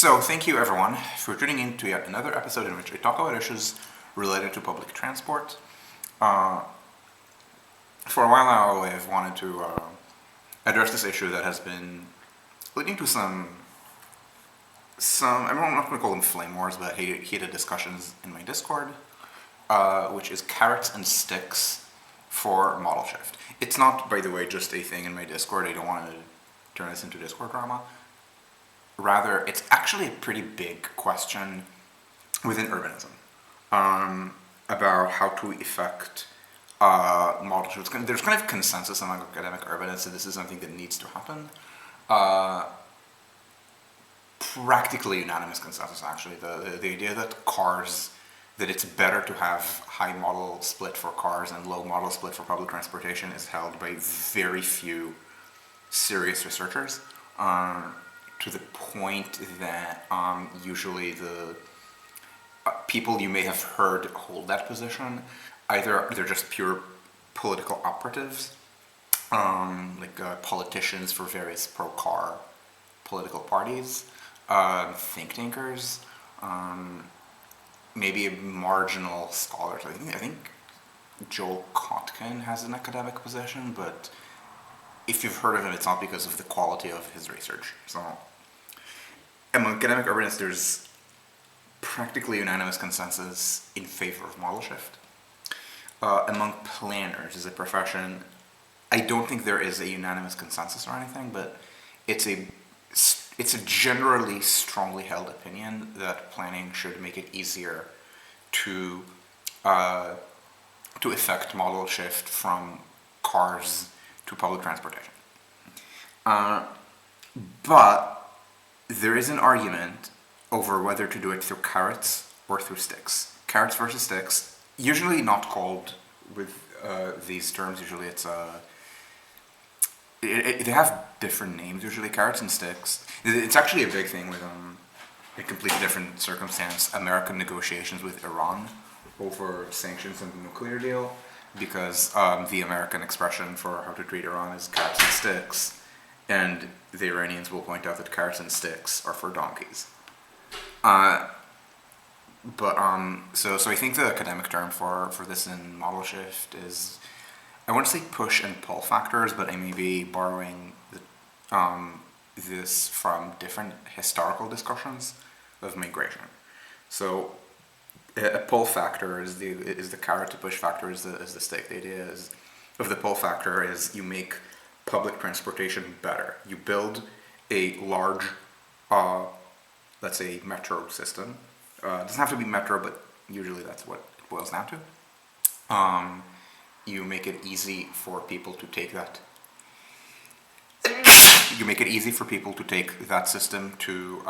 So, thank you everyone for tuning in to yet another episode in which I talk about issues related to public transport. Uh, for a while now, I've wanted to address this issue that has been leading to I'm not going to call them flame wars, but heated discussions in my Discord, which is carrots and sticks for model shift. It's not, by the way, just a thing in my Discord. I don't want to turn this into Discord drama. Rather, it's actually a pretty big question within urbanism about how to effect model shifts. There's kind of consensus among academic urbanists that this is something that needs to happen. Practically unanimous consensus, actually. The idea that it's better to have high model split for cars and low model split for public transportation is held by very few serious researchers. To the point that usually the people you may have heard hold that position, either they're just pure political operatives, politicians for various pro-car political parties, think tankers, maybe marginal scholars. I think Joel Kotkin has an academic position, but if you've heard of him, it's not because of the quality of his research. So, among academic urbanists, there's practically unanimous consensus in favor of model shift. Among planners as a profession, I don't think there is a unanimous consensus or anything, but it's a generally strongly held opinion that planning should make it easier to effect model shift from cars to public transportation. But there is an argument over whether to do it through carrots or through sticks. Carrots versus sticks, usually not called with these terms. Usually it's they have different names, usually carrots and sticks. It's actually a big thing with a completely different circumstance, American negotiations with Iran over sanctions and the nuclear deal, because the American expression for how to treat Iran is carrots and sticks, and the Iranians will point out that carrots and sticks are for donkeys. So I think the academic term for this in model shift is, I want to say push and pull factors, but I may be borrowing this from different historical discussions of migration. So a pull factor is the carrot, to push factor is the stick. The idea of the pull factor is you make public transportation better. You build a large, let's say, metro system. It doesn't have to be metro, but usually that's what it boils down to. You make it easy for people to take that. You make it easy for people to take that system to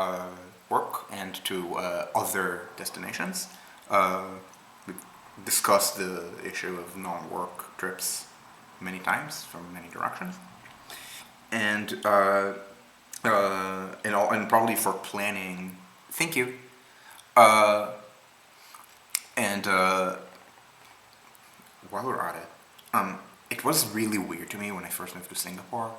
work and to other destinations. We discussed the issue of non-work trips many times from many directions, and probably for planning. Thank you. While we're at it, it was really weird to me when I first moved to Singapore,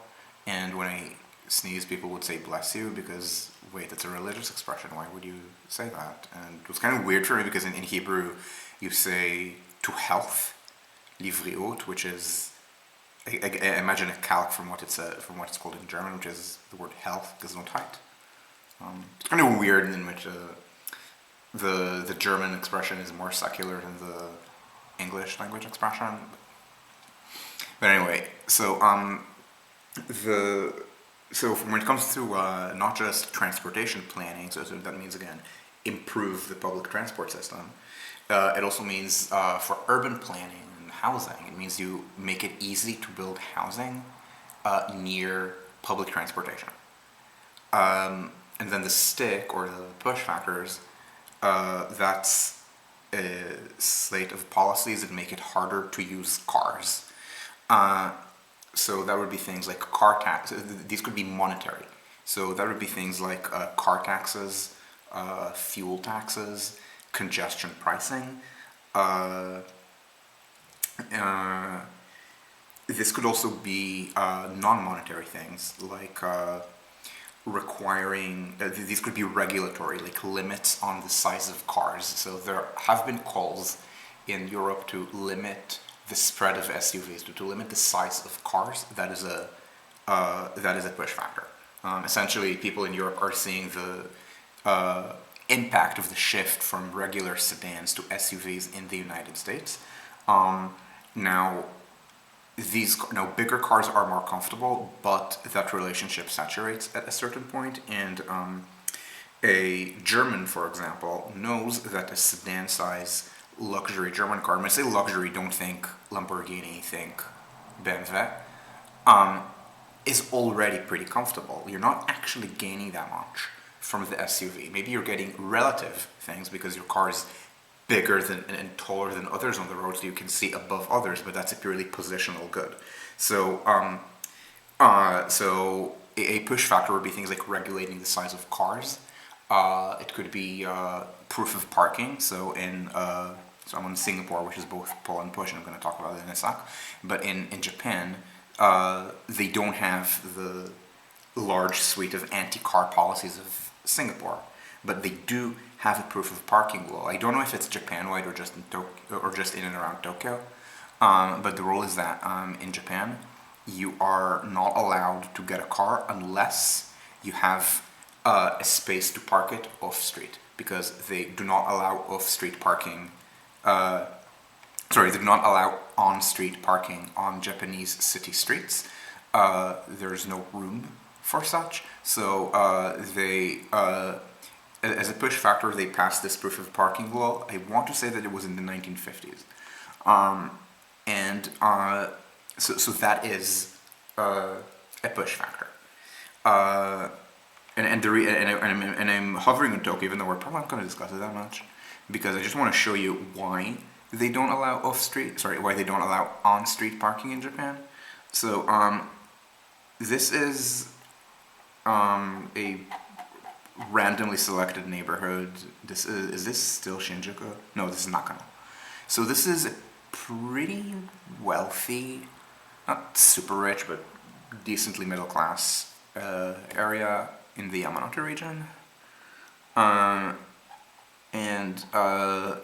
and when I sneeze, people would say "bless you" because wait, that's a religious expression. Why would you say that? And it was kind of weird for me because in Hebrew, you say "to health," "livriot," which is I imagine a calque from what it's called in German, which is the word health, Gesundheit. It's kind of weird in which the German expression is more secular than the English language expression. But anyway, so when it comes to not just transportation planning, so that means again improve the public transport system. It also means for urban planning and housing, it means you make it easy to build housing near public transportation. And then the stick or the push factors, that's a slate of policies that make it harder to use cars. So that would be things like car tax. These could be monetary. So that would be things like car taxes, fuel taxes, congestion pricing. This could also be non-monetary things like requiring these could be regulatory, like limits on the size of cars. So there have been calls in Europe to limit the spread of SUVs, to limit the size of cars. That is a push factor. Essentially, people in Europe are seeing the impact of the shift from regular sedans to SUVs in the United States. Now, bigger cars are more comfortable, but that relationship saturates at a certain point, and a German, for example, knows that a sedan-size luxury German car, when I say luxury, don't think Lamborghini, think BMW, is already pretty comfortable. You're not actually gaining that much from the SUV. Maybe you're getting relative things because your car is bigger than and taller than others on the road, so you can see above others, but that's a purely positional good. So, a push factor would be things like regulating the size of cars. It could be proof of parking. So I'm in Singapore, which is both pull and push, and I'm going to talk about it in a sec. But in Japan, they don't have the large suite of anti-car policies of Singapore, but they do have a proof of parking law. I don't know if it's Japan-wide or just in Tokyo, or just in and around Tokyo, but the rule is that in Japan, you are not allowed to get a car unless you have a space to park it off-street, because they do not allow off-street parking. They do not allow on-street parking on Japanese city streets. There's no room for such, so as a push factor, they passed this proof of parking law. I want to say that it was in the 1950s, so that is a push factor. And I'm hovering on Tokyo, even though we're probably not going to discuss it that much, because I just want to show you why they don't allow why they don't allow on-street parking in Japan. So this is a randomly selected neighborhood. Is this still Shinjuku? No, this is Nakano. So this is a pretty wealthy, not super rich, but decently middle class area in the Yamanote region. And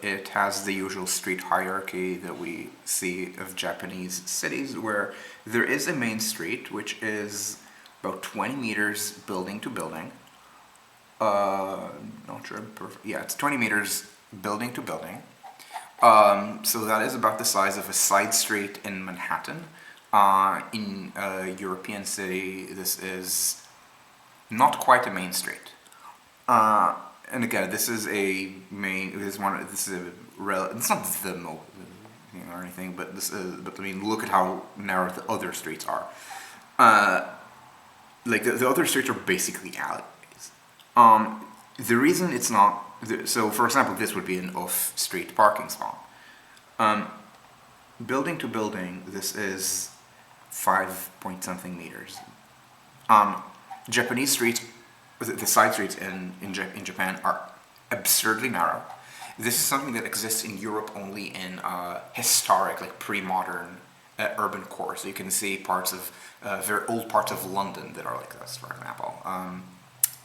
it has the usual street hierarchy that we see of Japanese cities, where there is a main street, which is about 20 meters building to building. Not sure. Yeah, it's 20 meters building to building. So that is about the size of a side street in Manhattan. In a European city, this is not quite a main street. And again, this is a main. It's not the most, or anything, but But I mean, look at how narrow the other streets are. Like the other streets are basically alleyways. The reason it's not. So, for example, this would be an off-street parking spot. Building to building, this is 5 point something meters. Japanese streets, the side streets in Japan are absurdly narrow. This is something that exists in Europe only in historic, like pre-modern urban cores. So you can see parts of very old parts of London that are like this, for example.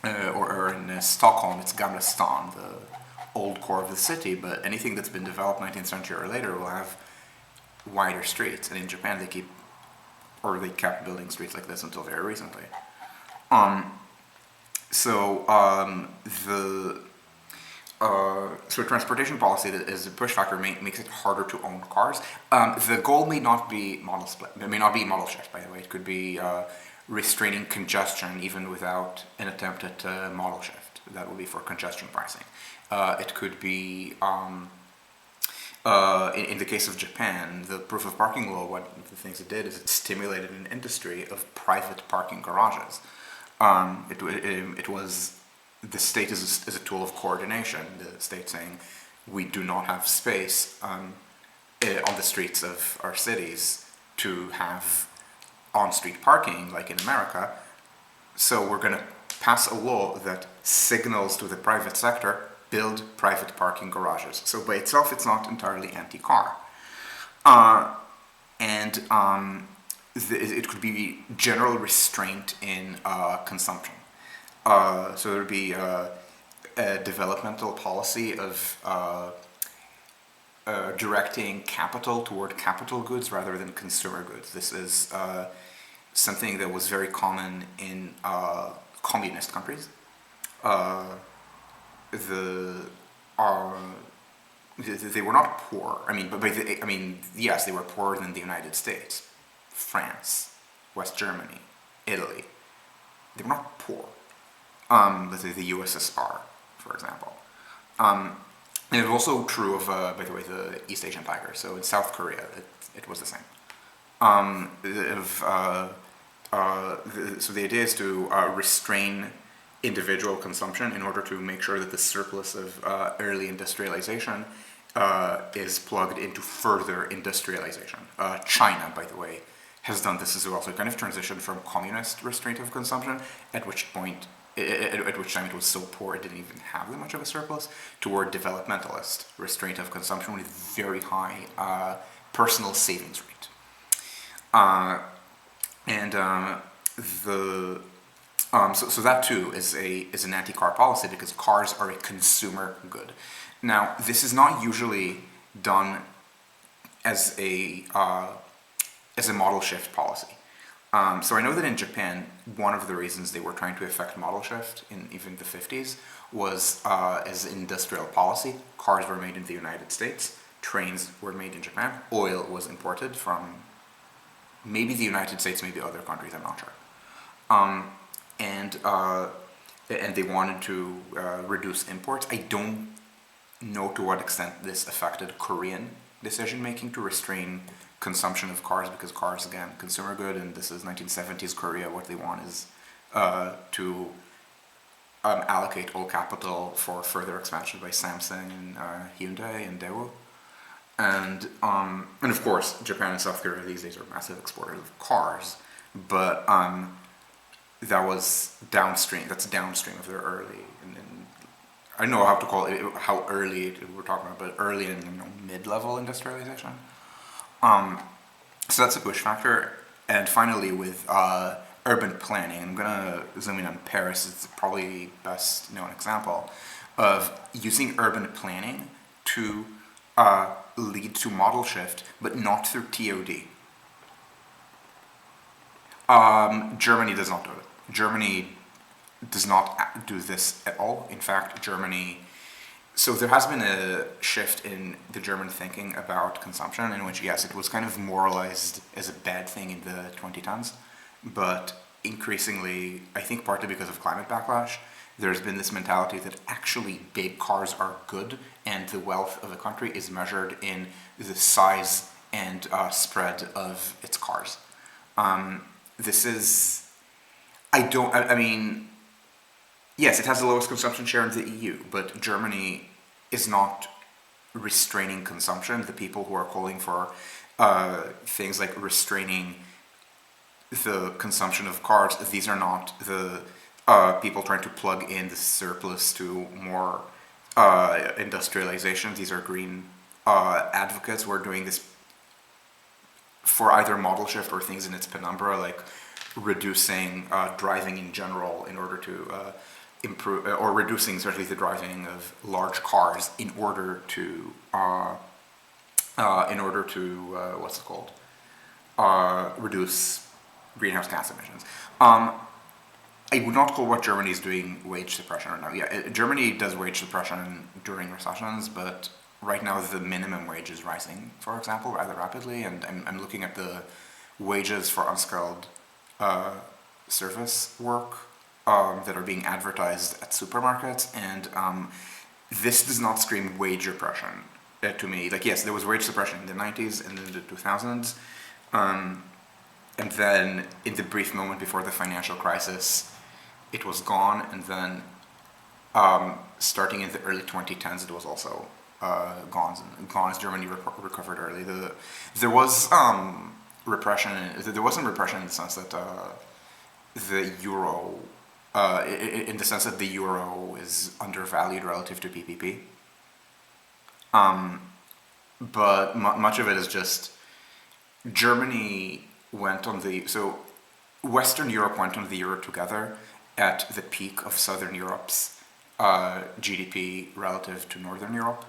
Or in Stockholm, it's Gamla Stan, the old core of the city. But anything that's been developed 19th century or later will have wider streets. And in Japan, they kept building streets like this until very recently. So transportation policy that is a push factor makes it harder to own cars. The goal may not be modal split. It may not be modal shift, by the way. It could be restraining congestion even without an attempt at modal shift. That would be for congestion pricing. It could be, in the case of Japan, the proof of parking law, one of the things it did is it stimulated an industry of private parking garages. It was the state as a tool of coordination, the state saying, we do not have space on the streets of our cities to have on-street parking like in America, so we're going to pass a law that signals to the private sector, build private parking garages. So by itself, it's not entirely anti-car. It could be general restraint in consumption. So there would be a developmental policy of directing capital toward capital goods rather than consumer goods. This is something that was very common in communist countries. Uh, the uh, they were not poor. I mean, I mean, yes, they were poorer than the United States, France, West Germany, Italy. They were not poor. Let's say the USSR, for example. Um, and it was also true of, by the way, the East Asian Tiger. So in South Korea, it was the same. So the idea is to restrain individual consumption in order to make sure that the surplus of early industrialization is plugged into further industrialization. China, by the way, has done this as well. So it kind of transitioned from communist restraint of consumption, at which point, at which time it was so poor it didn't even have that much of a surplus, toward developmentalist restraint of consumption with very high personal savings rate. And so that too is an anti-car policy because cars are a consumer good. Now, this is not usually done as a model shift policy. So I know that in Japan, one of the reasons they were trying to effect model shift in even the 50s was as industrial policy. Cars were made in the United States, trains were made in Japan, oil was imported from maybe the United States, maybe other countries, I'm not sure. And they wanted to reduce imports. I don't know to what extent this affected Korean decision making to restrain consumption of cars, because cars, again, consumer good, and this is 1970s Korea. What they want is to allocate all capital for further expansion by Samsung and Hyundai and Daewoo. And of course, Japan and South Korea these days are massive exporters of cars, but that was downstream. That's downstream of their early, and I don't know how to call it, how early we're talking about, but early and mid-level industrialization. So that's a push factor. And finally, with urban planning, I'm gonna zoom in on Paris. It's probably the best known example of using urban planning to lead to model shift, but not through TOD. Germany does not do it. Germany does not do this at all. In fact, Germany. So there has been a shift in the German thinking about consumption, in which, yes, it was kind of moralized as a bad thing in the 2010s, but increasingly, I think partly because of climate backlash, there's been this mentality that actually big cars are good, and the wealth of a country is measured in the size and spread of its cars. This is, I mean, yes, it has the lowest consumption share in the EU, but Germany is not restraining consumption. The people who are calling for things like restraining the consumption of cars, these are not the people trying to plug in the surplus to more industrialization. These are green advocates who are doing this for either model shift or things in its penumbra, like reducing driving in general in order to improve, or reducing certainly the driving of large cars in order to what's it called? Reduce greenhouse gas emissions. I would not call what Germany is doing wage suppression right now. Yeah, Germany does wage suppression during recessions, but right now the minimum wage is rising, for example, rather rapidly, and I'm looking at the wages for unskilled service work that are being advertised at supermarkets, and this does not scream wage repression to me. Like, yes, there was wage suppression in the 90s and in the 2000s, and then in the brief moment before the financial crisis, it was gone, and then starting in the early 2010s, it was also gone as Germany recovered early. There was repression. There wasn't repression in the sense that the euro, in the sense that the euro is undervalued relative to PPP. But much of it is just Germany went on the, so Western Europe went on the euro together, at the peak of Southern Europe's GDP relative to Northern Europe.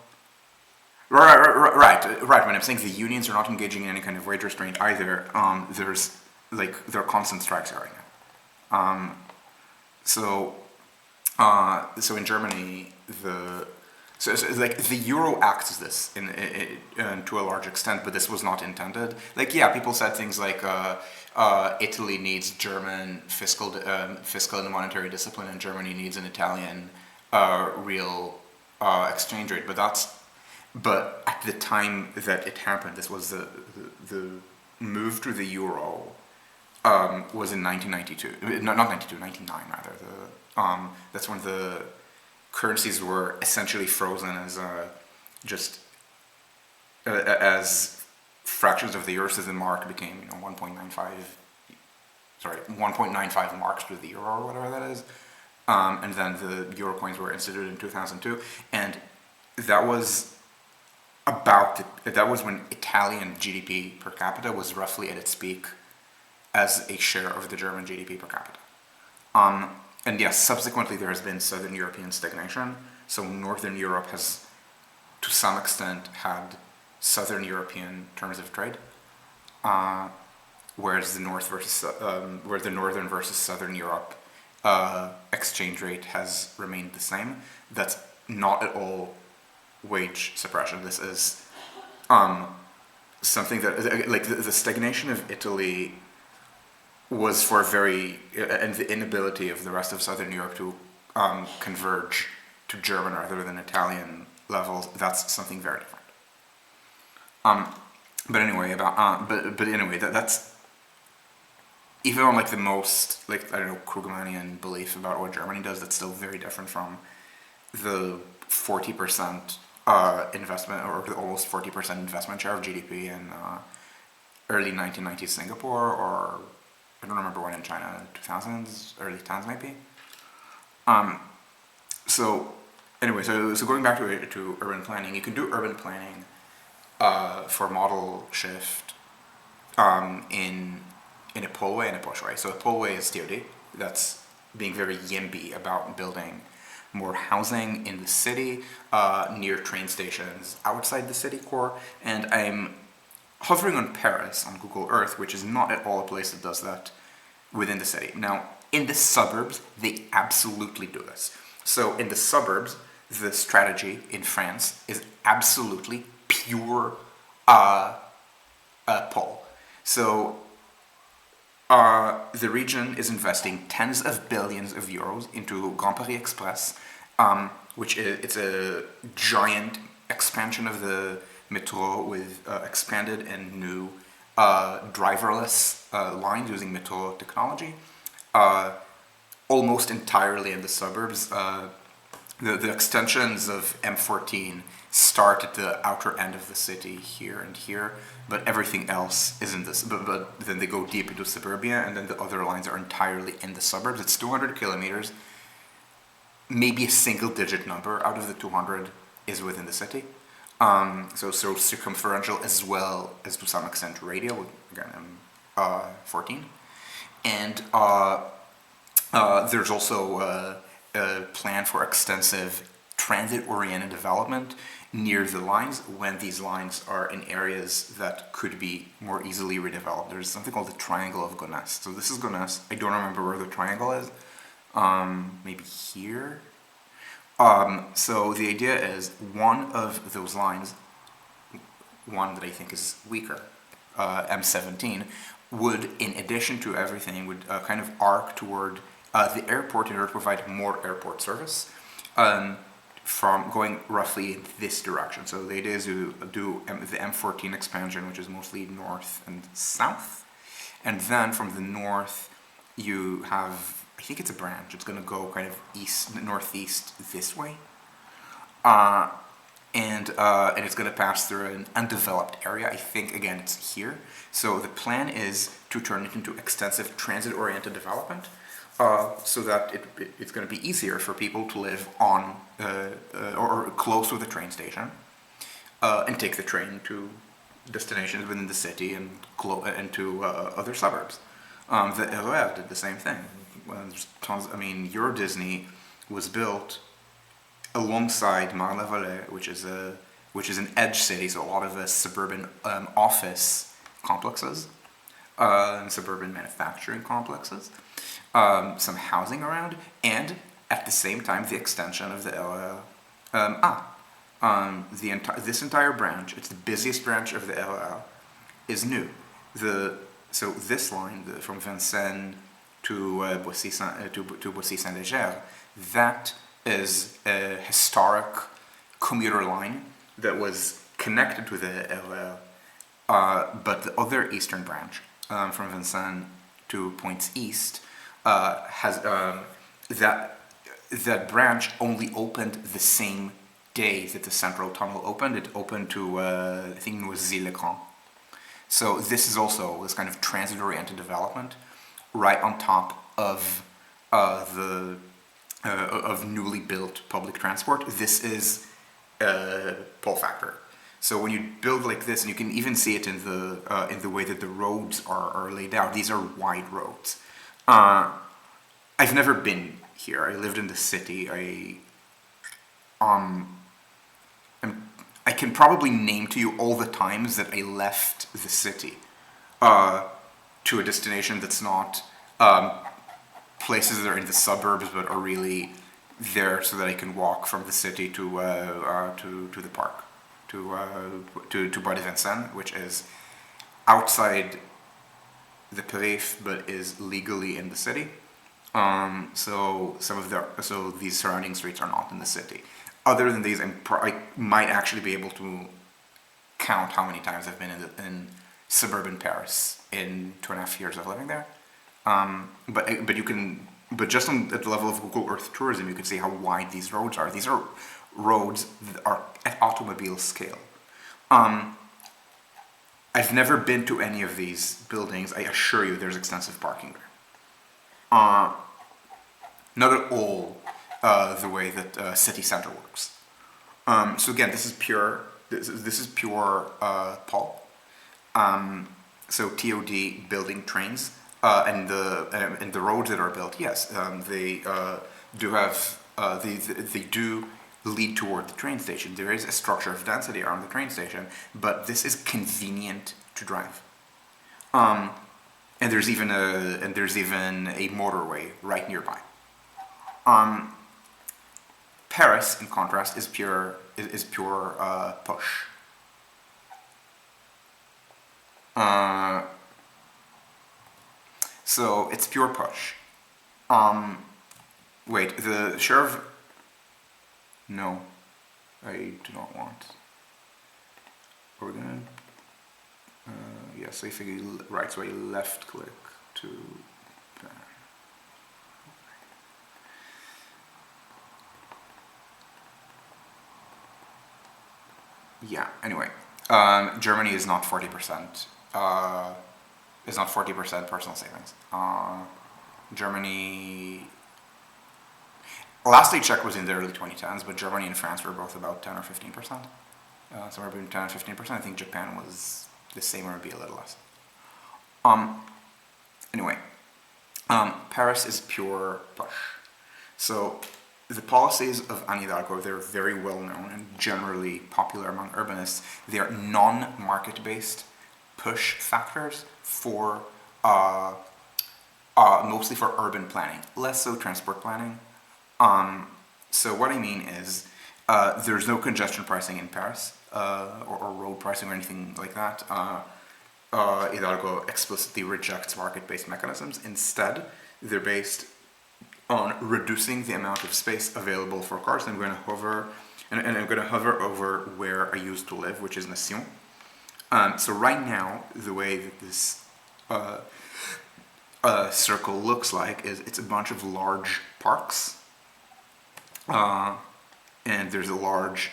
Right. When I'm saying the unions are not engaging in any kind of wage restraint either, there are constant strikes right now. So so in Germany, the euro acts as this to a large extent, but this was not intended. People said things like Italy needs German fiscal and monetary discipline, and Germany needs an Italian real exchange rate. But at the time that it happened, this was the move to the euro was in 1992. Not 92, 99 rather. That's when the currencies were essentially frozen as fractions of the euro. So the mark became 1.95 marks to the euro or whatever that is. And then the euro coins were instituted in 2002, and that was when Italian GDP per capita was roughly at its peak as a share of the German GDP per capita. And yes, subsequently there has been Southern European stagnation. So Northern Europe has, to some extent, had Southern European terms of trade, whereas the Northern versus Southern Europe exchange rate has remained the same. That's not at all wage suppression. This is something that, the stagnation of Italy was and the inability of the rest of Southern Europe to converge to German rather than Italian levels. That's something very different. But anyway, that's even on the most Krugmanian belief about what Germany does. That's still very different from the 40% investment, or the almost 40% investment share of GDP in early 1990s Singapore, or I don't remember when in China, 2000s, early 2000s maybe. So going back to urban planning, you can do urban planning for modal shift in a pull way and a push way. So a pull way is TOD. That's being very YIMBY about building more housing in the city, near train stations outside the city core. And I'm hovering on Paris on Google Earth, which is not at all a place that does that within the city. Now, in the suburbs, they absolutely do this. So in the suburbs, the strategy in France is absolutely pure pull. So the region is investing tens of billions of euros into Grand Paris Express, it's a giant expansion of the metro with expanded and new driverless lines using metro technology, almost entirely in the suburbs. The extensions of M14 start at the outer end of the city here and here, but everything else is in this. But then they go deep into suburbia, and then the other lines are entirely in the suburbs. It's 200 kilometers. Maybe a single-digit number out of the 200 is within the city. So circumferential as well as to some extent radial, again, 14. And there's also a plan for extensive transit-oriented development near the lines when these lines are in areas that could be more easily redeveloped. There's something called the Triangle of Gonesse. So this is Gonesse. I don't remember where the triangle is. Maybe here. So the idea is one of those lines, one that I think is weaker, M17, would, in addition to everything, would kind of arc toward the airport in order to provide more airport service, from going roughly in this direction. So the idea is to do the M14 expansion, which is mostly north and south, and then from the north you have, I think it's a branch, it's going to go kind of northeast this way, and it's going to pass through an undeveloped area. I think, again, it's here. So the plan is to turn it into extensive transit-oriented development, so that it's going to be easier for people to live on or close to the train station, and take the train to destinations within the city and to other suburbs. The RER did the same thing. there's tons. I mean, Euro Disney was built alongside Marne-la-Vallée, which is an edge city, so a lot of suburban office complexes, and suburban manufacturing complexes, some housing around, and at the same time the extension of the LL. This entire branch, it's the busiest branch of the LL, is new. So this line from Vincennes to Boissy-Saint-Léger, that is a historic commuter line that was connected to the LL, but the other eastern branch from Vincennes to Points East has that branch only opened the same day that the central tunnel opened. It opened to I think it was Zille-le-Grand. So this is also this kind of transit-oriented development, right on top of of newly built public transport. This is a pull factor. So when you build like this, and you can even see it in the way that the roads are laid out. These are wide roads. I've never been here. I lived in the city. I can probably name to you all the times that I left the city to a destination that's not places that are in the suburbs, but are really there so that I can walk from the city to the park, to Bois de Vincennes, which is outside the Perif, but is legally in the city. So these surrounding streets are not in the city. Other than these, I might actually be able to count how many times I've been in suburban Paris in 2.5 years of living there. But just at the level of Google Earth tourism, you can see how wide these roads are. These are roads that are at automobile scale. I've never been to any of these buildings. I assure you, there's extensive parking there. Not at all the way that city center works. So again, this is pure. This is pure pulp. So TOD building trains and the roads that are built. Yes, they do have they do lead toward the train station. There is a structure of density around the train station, but this is convenient to drive. And there's even a motorway right nearby. Paris, in contrast, is pure push. So it's pure push. Wait, the share of... No, I do not want. Are we gonna... yes, I figure right, so I left click to... Yeah, anyway, Germany is not 40%, is not 40% personal savings. Germany, last I checked was in the early 2010s, but Germany and France were both about 10 or 15%. Somewhere between 10 and 15%. I think Japan was the same or maybe a little less. Anyway, Paris is pure push. So the policies of Anne Hidalgo, they're very well known and generally popular among urbanists. They are non-market-based push factors for mostly for urban planning, less so transport planning. So what I mean is there's no congestion pricing in Paris or road pricing or anything like that. Hidalgo explicitly rejects market-based mechanisms. Instead, they're based on reducing the amount of space available for cars. I'm going to hover, and I'm going to hover over where I used to live, which is Nation. So right now, the way that this circle looks like is it's a bunch of large parks, and there's a large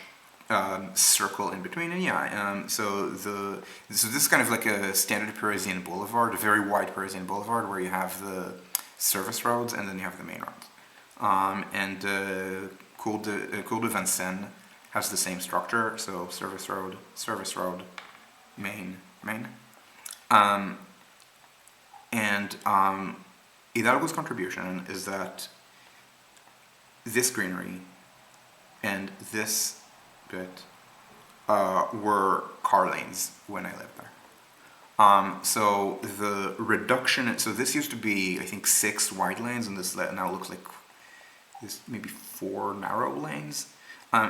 circle in between, and yeah, so this is kind of like a standard Parisian boulevard, a very wide Parisian boulevard where you have the service roads and then you have the main roads. Cours de Vincennes has the same structure, so service road, main. Hidalgo's contribution is that this greenery and this bit were car lanes when I lived there. So the reduction, so this used to be, I think, 6 wide lanes, and this now looks like this maybe 4 narrow lanes.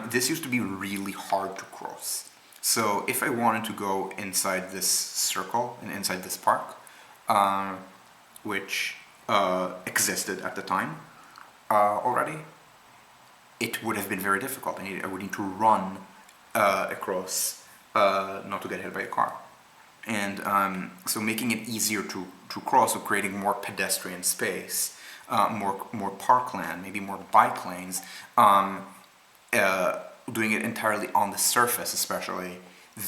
This used to be really hard to cross. So if I wanted to go inside this circle and inside this park, which existed at the time already, it would have been very difficult. I would need to run across not to get hit by a car. And so making it easier to cross, so creating more pedestrian space, more parkland, maybe more bike lanes, doing it entirely on the surface especially,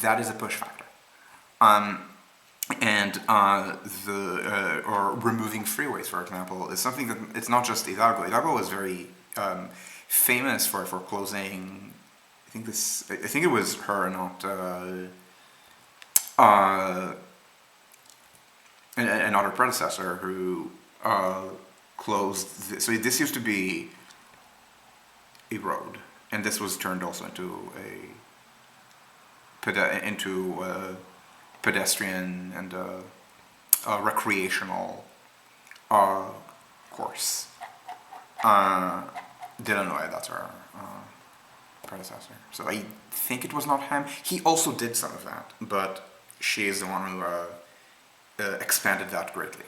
that is a push factor. And or removing freeways, for example, is something that, it's not just Hidalgo. Hidalgo was very famous for closing, I think it was her, not another predecessor who closed this. So this used to be a road, and this was turned also into a pedestrian and recreational course. Delanoy, that's our predecessor. So I think it was not him. He also did some of that, but she is the one who expanded that greatly.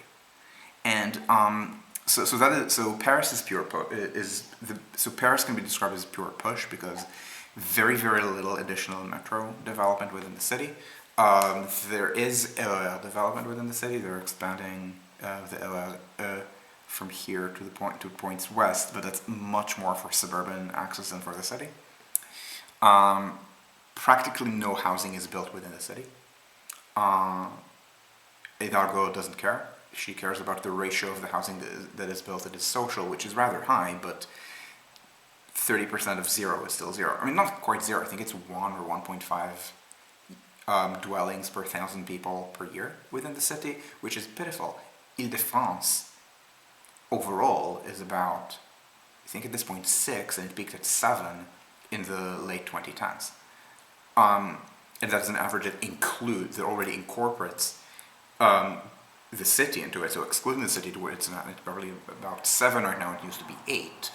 And so Paris is pure so Paris can be described as pure push because very little additional metro development within the city. There is LL development within the city. They're expanding the LL from here to points west, but that's much more for suburban access than for the city. Practically no housing is built within the city. Hidalgo doesn't care. She cares about the ratio of the housing that is built that is social, which is rather high, but 30% of 0 is still 0. I mean, not quite 0. I think it's 1 or 1.5 dwellings per 1,000 people per year within the city, which is pitiful. Ile-de-France overall is about, I think at this point, 6, and it peaked at 7 in the late 2010s. And that's an average that already incorporates the city into it. So excluding the city, to it's probably about 7 right now. It used to be 8.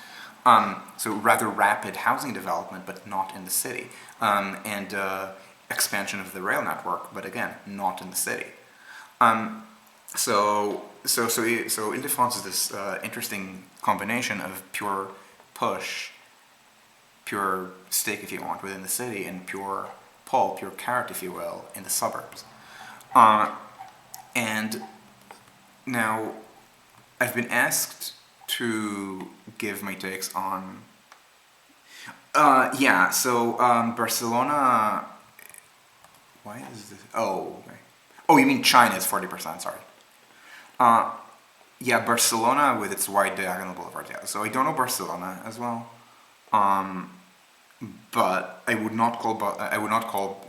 So rather rapid housing development, but not in the city, and expansion of the rail network, but again, not in the city. So Ile-de-France is this interesting combination of pure push, pure stick, if you want, within the city, and pure pull, pure carrot, if you will, in the suburbs. And now, I've been asked to give my takes on... Barcelona... Why is this... Oh, okay. Oh, you mean China is 40%, sorry. Barcelona with its wide diagonal boulevard, yeah. So I don't know Barcelona as well. But I would not call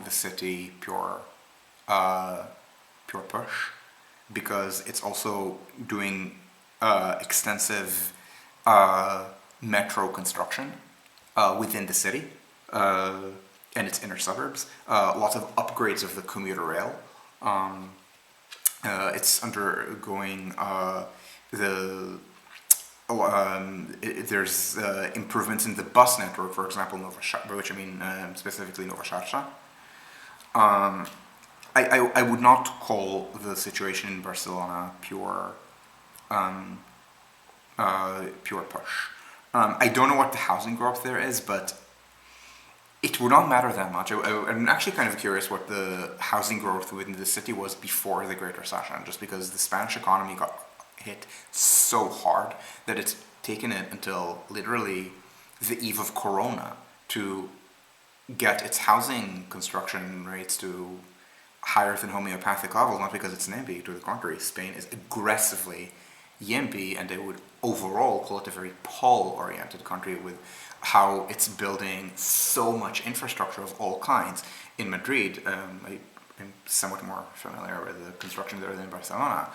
the city pure push, because it's also doing extensive metro construction within the city and its inner suburbs. Lots of upgrades of the commuter rail. It's undergoing there's improvements in the bus network, for example, by which I mean specifically Nova Sharjah. I would not call the situation in Barcelona pure push. I don't know what the housing growth there is, but it would not matter that much. I'm actually kind of curious what the housing growth within the city was before the Great Recession, just because the Spanish economy got hit so hard that it's taken it until literally the eve of Corona to get its housing construction rates to higher than homeopathic levels, not because it's NIMBY, to the contrary. Spain is aggressively YIMBY, and they would overall call it a very Paul-oriented country with how it's building so much infrastructure of all kinds. In Madrid, I'm somewhat more familiar with the construction there than Barcelona.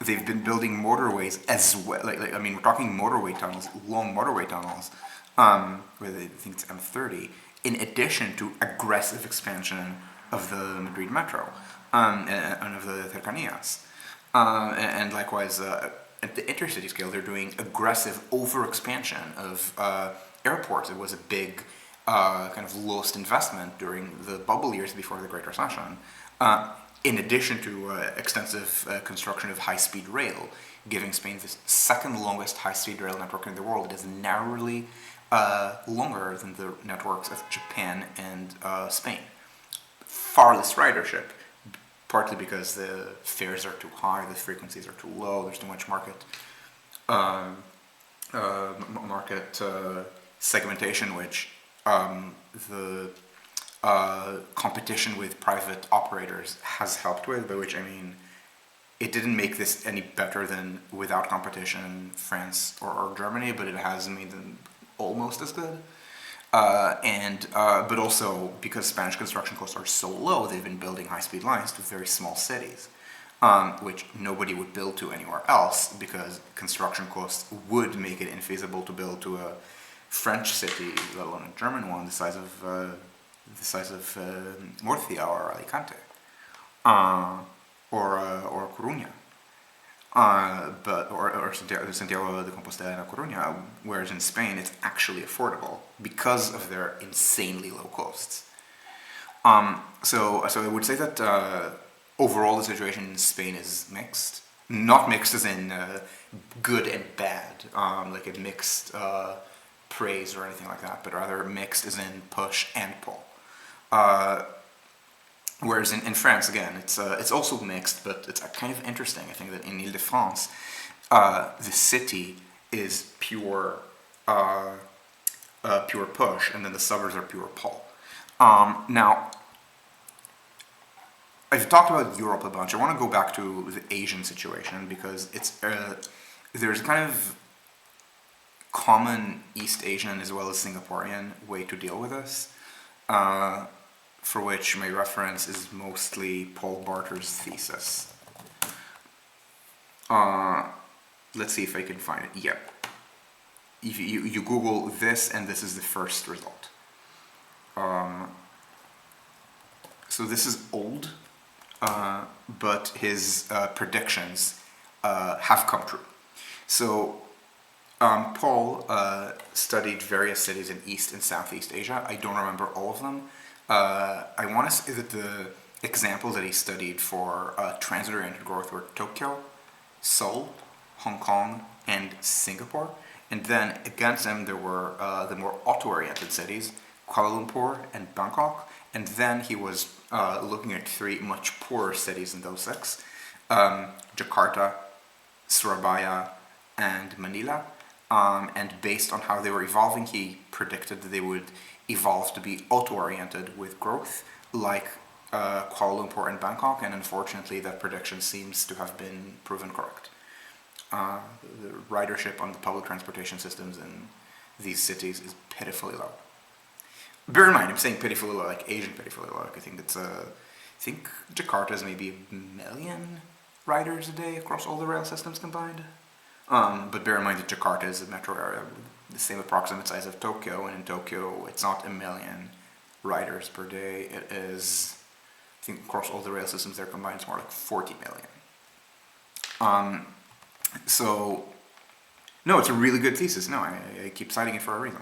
they've been building motorways as well. I mean, we're talking motorway tunnels, long motorway tunnels, where I think it's M30, in addition to aggressive expansion of the Madrid metro and of the cercanías. And likewise, at the intercity scale, they're doing aggressive over-expansion of airports. It was a big kind of lost investment during the bubble years before the Great Recession, in addition to extensive construction of high-speed rail, giving Spain the second longest high-speed rail network in the world. It is narrowly longer than the networks of Japan and Spain. Far less ridership, partly because the fares are too high, the frequencies are too low, there's too much market segmentation, which the competition with private operators has helped with, by which I mean it didn't make this any better than without competition in France or Germany, but it has made them almost as good. But also because Spanish construction costs are so low, they've been building high-speed lines to very small cities, which nobody would build to anywhere else because construction costs would make it infeasible to build to a French city, let alone a German one, the size of Murcia or Alicante, or Coruña. Or Santiago de Compostela and Coruña, whereas in Spain it's actually affordable because of their insanely low costs. So I would say that overall the situation in Spain is mixed. Not mixed as in good and bad, like a mixed praise or anything like that, but rather mixed as in push and pull. Whereas in France, again, it's also mixed, but it's kind of interesting. I think that in Ile-de-France, the city is pure push, and then the suburbs are pure pull. Now, I've talked about Europe a bunch. I want to go back to the Asian situation because there's kind of common East Asian as well as Singaporean way to deal with this. For which my reference is mostly Paul Barter's thesis. Let's see if I can find it. Yeah. If you Google this, and this is the first result. So this is old, but his predictions have come true. So Paul studied various cities in East and Southeast Asia. I don't remember all of them. I want to say that the examples that he studied for transit-oriented growth were Tokyo, Seoul, Hong Kong, and Singapore. And then against them there were the more auto-oriented cities, Kuala Lumpur and Bangkok. And then he was looking at three much poorer cities in those six, Jakarta, Surabaya, and Manila. And based on how they were evolving, he predicted that they would evolve to be auto-oriented with growth, like Kuala Lumpur and Bangkok, and unfortunately that prediction seems to have been proven correct. The ridership on the public transportation systems in these cities is pitifully low. Bear in mind, I'm saying pitifully low, like Asian pitifully low. I think Jakarta is maybe 1 million riders a day across all the rail systems combined. But bear in mind that Jakarta is a metro area with the same approximate size of Tokyo, and in Tokyo it's not 1 million riders per day. It is, I think across all the rail systems there combined, it's more like 40 million. So, no, it's a really good thesis. No, I keep citing it for a reason.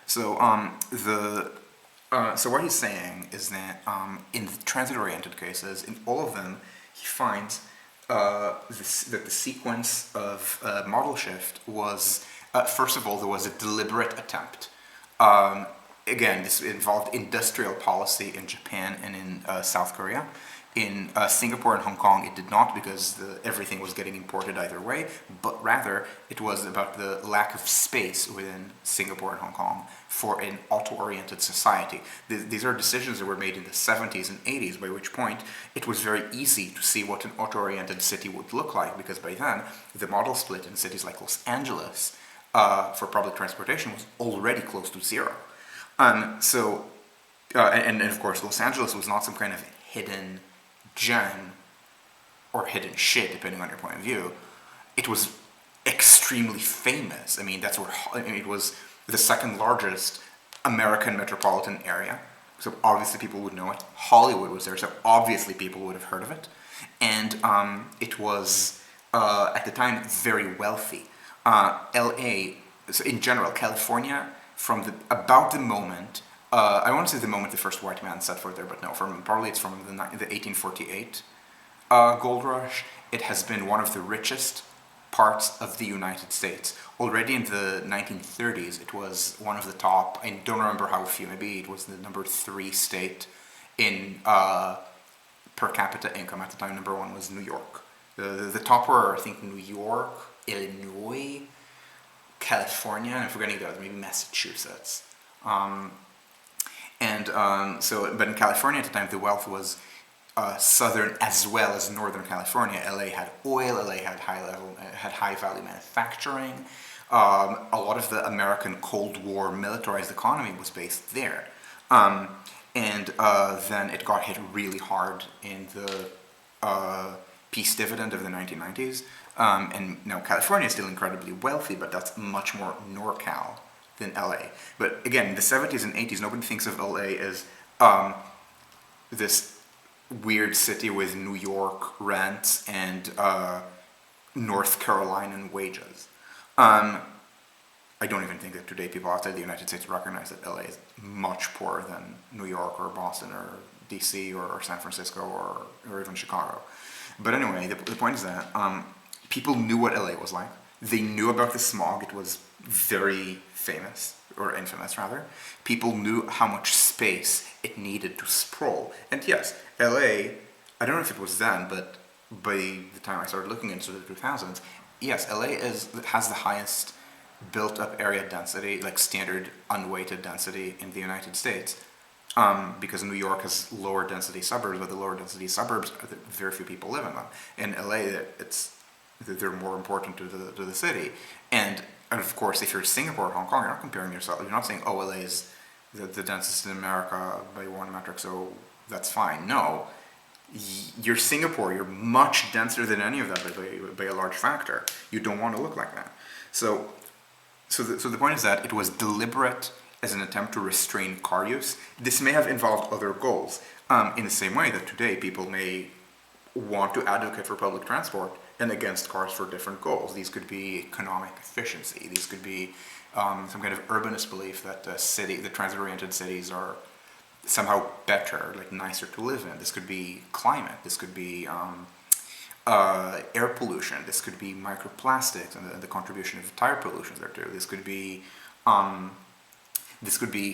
So, so what he's saying is that in the transit-oriented cases, in all of them, he finds that the sequence of model shift was, first of all, there was a deliberate attempt. Again, this involved industrial policy in Japan and in South Korea. In Singapore and Hong Kong, it did not, because everything was getting imported either way, but rather it was about the lack of space within Singapore and Hong Kong for an auto-oriented society. These are decisions that were made in the 70s and 80s, by which point it was very easy to see what an auto-oriented city would look like, because by then the model split in cities like Los Angeles for public transportation was already close to zero. And of course, Los Angeles was not some kind of hidden gem or hidden shit, depending on your point of view, it was extremely famous. I mean, it was the second largest American metropolitan area, so obviously people would know it. Hollywood was there, so obviously people would have heard of it. And it was, at the time, very wealthy. LA, so in general, California, about the moment, I want to say the moment the first white man set foot there, but no, probably it's from the 1848 gold rush. It has been one of the richest parts of the United States. Already in the 1930s, it was one of the top, I don't remember how few, maybe it was the number 3 state in per capita income. At the time, number 1 was New York. The top were, I think, New York, Illinois, California, and I'm forgetting the other, maybe Massachusetts. But in California at the time, the wealth was southern as well as northern California. LA had oil. LA had high value manufacturing. A lot of the American Cold War militarized economy was based there. Then it got hit really hard in the peace dividend of the 1990s. And now California is still incredibly wealthy, but that's much more NorCal than LA. But again, in the 70s and 80s, nobody thinks of LA as this weird city with New York rents and North Carolinian wages. I don't even think that today people outside the United States recognize that LA is much poorer than New York or Boston or DC or San Francisco or even Chicago. But anyway, the point is that people knew what LA was like. They knew about the smog. It was very famous, or infamous rather. People knew how much space it needed to sprawl. And yes, LA, I don't know if it was then, but by the time I started looking into the 2000s, yes, LA has the highest built-up area density, like standard unweighted density in the United States, because New York has lower density suburbs, but the lower density suburbs, very few people live in them. In LA, they're more important to the city. And of course, if you're Singapore or Hong Kong, you're not comparing yourself. You're not saying, oh, LA is the densest in America by one metric, so that's fine. No, you're Singapore. You're much denser than any of that by a large factor. You don't want to look like that. So the point is that it was deliberate as an attempt to restrain car use. This may have involved other goals, in the same way that today people may want to advocate for public transport and against cars for different goals. These could be economic efficiency. These could be some kind of urbanist belief that the transit-oriented cities are somehow better, like nicer to live in. This could be climate. This could be air pollution. This could be microplastics and the contribution of tire pollution there too. This could be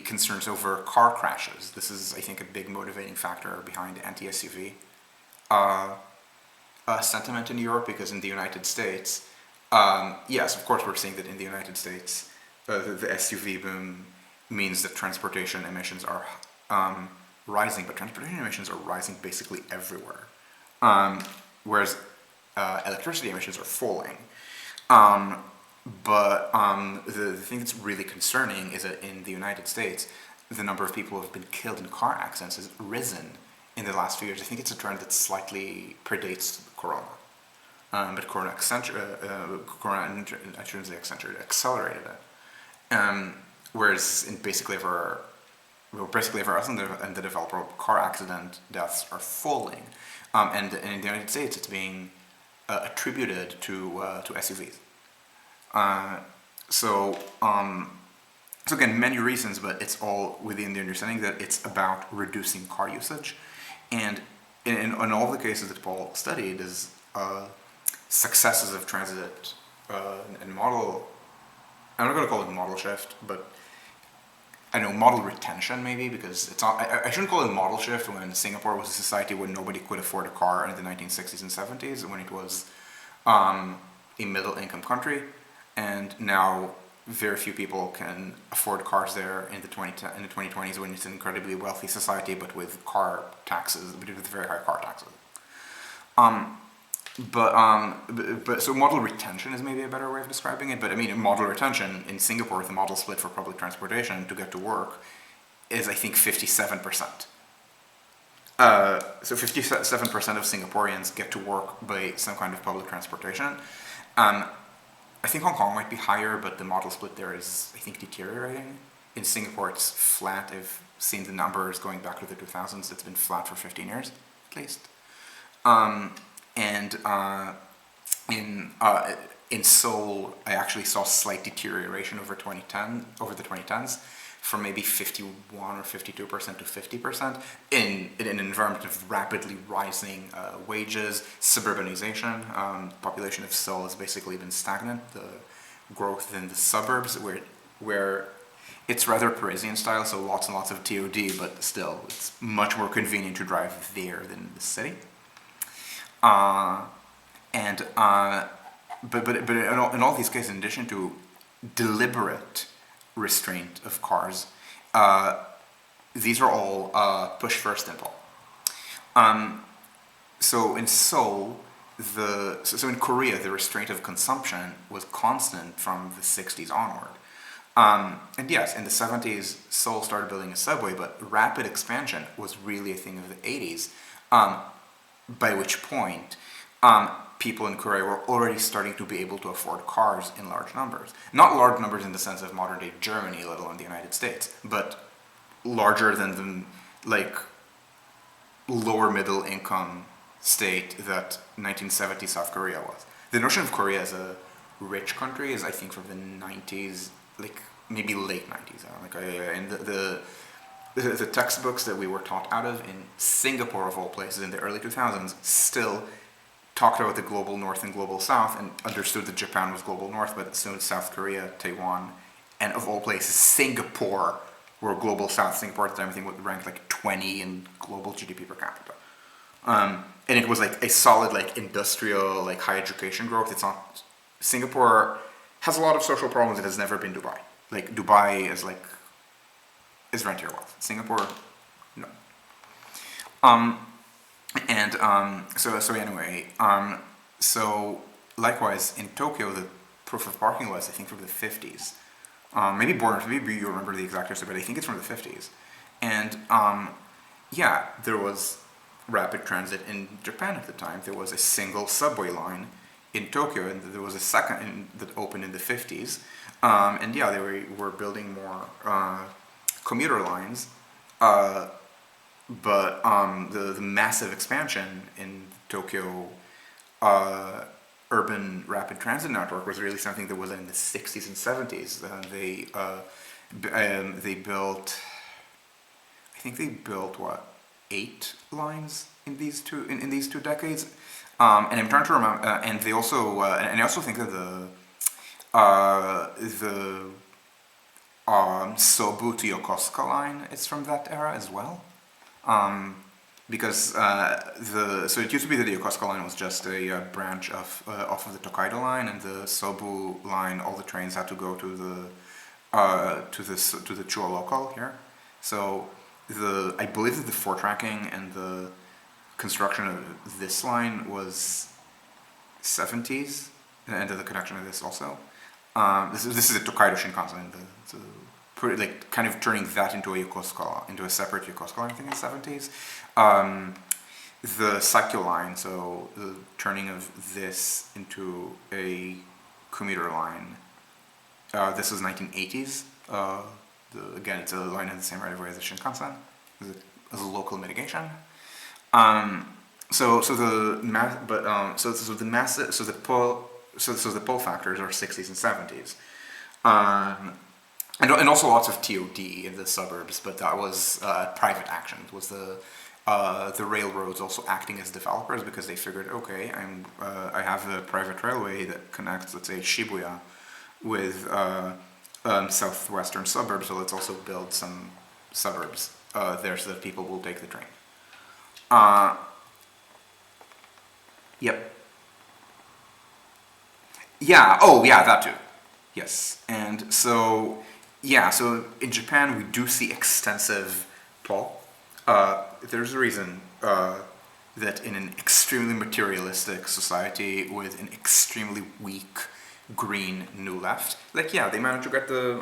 concerns over car crashes. This is, I think, a big motivating factor behind anti-SUV sentiment in Europe, because in the United States, yes, of course we're seeing that in the United States, the SUV boom means that transportation emissions are rising, but transportation emissions are rising basically everywhere, whereas electricity emissions are falling. But the thing that's really concerning is that in the United States, the number of people who have been killed in car accidents has risen in the last few years. I think it's a trend that slightly predates Corona. But Corona accelerated it. Whereas in basically everywhere else in the developed world, car accident deaths are falling. And in the United States, it's being attributed to SUVs. So again, many reasons, but it's all within the understanding that it's about reducing car usage. And in all the cases that Paul studied is successes of transit and model, I'm not going to call it model shift, but I know model retention maybe, because it's not, I shouldn't call it model shift when Singapore was a society where nobody could afford a car in the 1960s and 70s, when it was a middle income country, and now very few people can afford cars there in the 2020s, when it's an incredibly wealthy society, but with car taxes, but with very high car taxes. But so model retention is maybe a better way of describing it. But I mean, model retention in Singapore, the model split for public transportation to get to work is, I think, 57%. So 57% of Singaporeans get to work by some kind of public transportation. Um, I think Hong Kong might be higher, but the model split there is, I think, deteriorating. In Singapore, it's flat. I've seen the numbers going back to the 2000s. It's been flat for 15 years, at least. And in Seoul, I actually saw slight deterioration over the 2010s, from maybe 51 or 52% to 50% in an environment of rapidly rising wages, suburbanization. Population of Seoul has basically been stagnant. The growth in the suburbs, where it's rather Parisian style, so lots and lots of TOD, but still, it's much more convenient to drive there than the city. And but in all these cases, in addition to deliberate restraint of cars, these are all push first and pull. So in Seoul, so in Korea, the restraint of consumption was constant from the 60s onward. And yes, in the 70s, Seoul started building a subway, but rapid expansion was really a thing of the 80s, by which point people in Korea were already starting to be able to afford cars in large numbers. Not large numbers in the sense of modern day Germany, let alone the United States, but larger than the lower middle income state that 1970 South Korea was. The notion of Korea as a rich country is, I think, from the 90s, maybe late 90s. And the textbooks that we were taught out of in Singapore, of all places, in the early 2000s, still talked about the global north and global south, and understood that Japan was global north, but soon South Korea, Taiwan, and of all places, Singapore were global south. Singapore at the time, I think, would rank 20 in global GDP per capita. And it was a solid industrial, high education growth. It's not, Singapore has a lot of social problems. It has never been Dubai. Dubai is is rentier wealth. Singapore, no. So anyway, so likewise in Tokyo, the proof of parking was, I think, from the 50s. Maybe you remember the exact year, but I think it's from the 50s. And yeah, there was rapid transit in Japan at the time. There was a single subway line in Tokyo, and there was a second that opened in the 50s. And yeah, they were building more commuter lines. But the massive expansion in Tokyo urban rapid transit network was really something that was in the 60s and 70s. They built, I think they built 8 lines in these two decades. And I'm trying to remember. And they also and I also think that the Sobu to Yokosuka line is from that era as well. Because so it used to be that the Yokosuka line was just a branch off of the Tokaido line, and the Sobu line, all the trains had to go to the Chuo local here. So I believe that the four-tracking and the construction of this line was 70s, and the connection of this also. This is a Tokaido Shinkansen. Kind of turning that into a separate Yokosuka line, I think, in the 70s. The Saikyo line, so the turning of this into a commuter line, this was 1980s. Again, it's a line in the same right of way as the Shinkansen, as a local mitigation. So the pull factors are 60s and 70s. And also lots of TOD in the suburbs, but that was private action. It was the railroads also acting as developers, because they figured, okay, I have a private railway that connects, let's say, Shibuya with southwestern suburbs, so let's also build some suburbs there so that people will take the train. Yep. Yeah. Oh, yeah, that too. Yes. And so. Yeah, so in Japan we do see extensive pull. There's a reason that in an extremely materialistic society with an extremely weak green new left, they managed to get the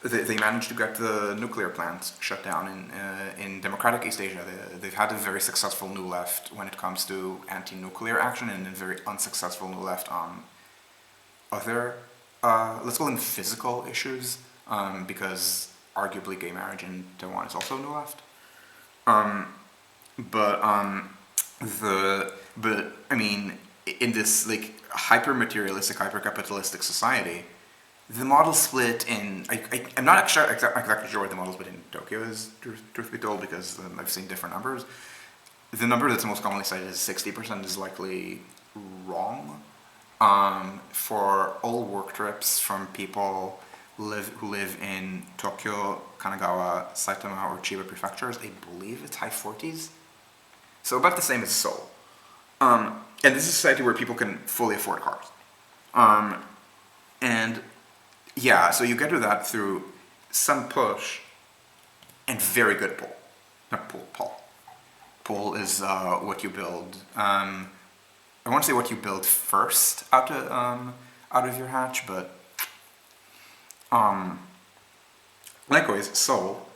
They managed to get the nuclear plants shut down in democratic East Asia. They've had a very successful New Left when it comes to anti-nuclear action, and a very unsuccessful New Left on other, let's call them physical issues, because arguably gay marriage in Taiwan is also New Left. But I mean, in this like hyper materialistic, hyper capitalistic society, the model split in. I'm not exactly sure what the model split in Tokyo is, truth be told, because I've seen different numbers. The number that's most commonly cited is 60% is likely wrong. For all work trips from people who live in Tokyo, Kanagawa, Saitama, or Chiba prefectures, I believe it's high 40s. So about the same as Seoul. And this is a society where people can fully afford cars. And yeah, so you get to that through some push and very good pull. Not pull, pull. Pull is what you build. I want to say what you build first out of your hatch, but likewise, Seoul.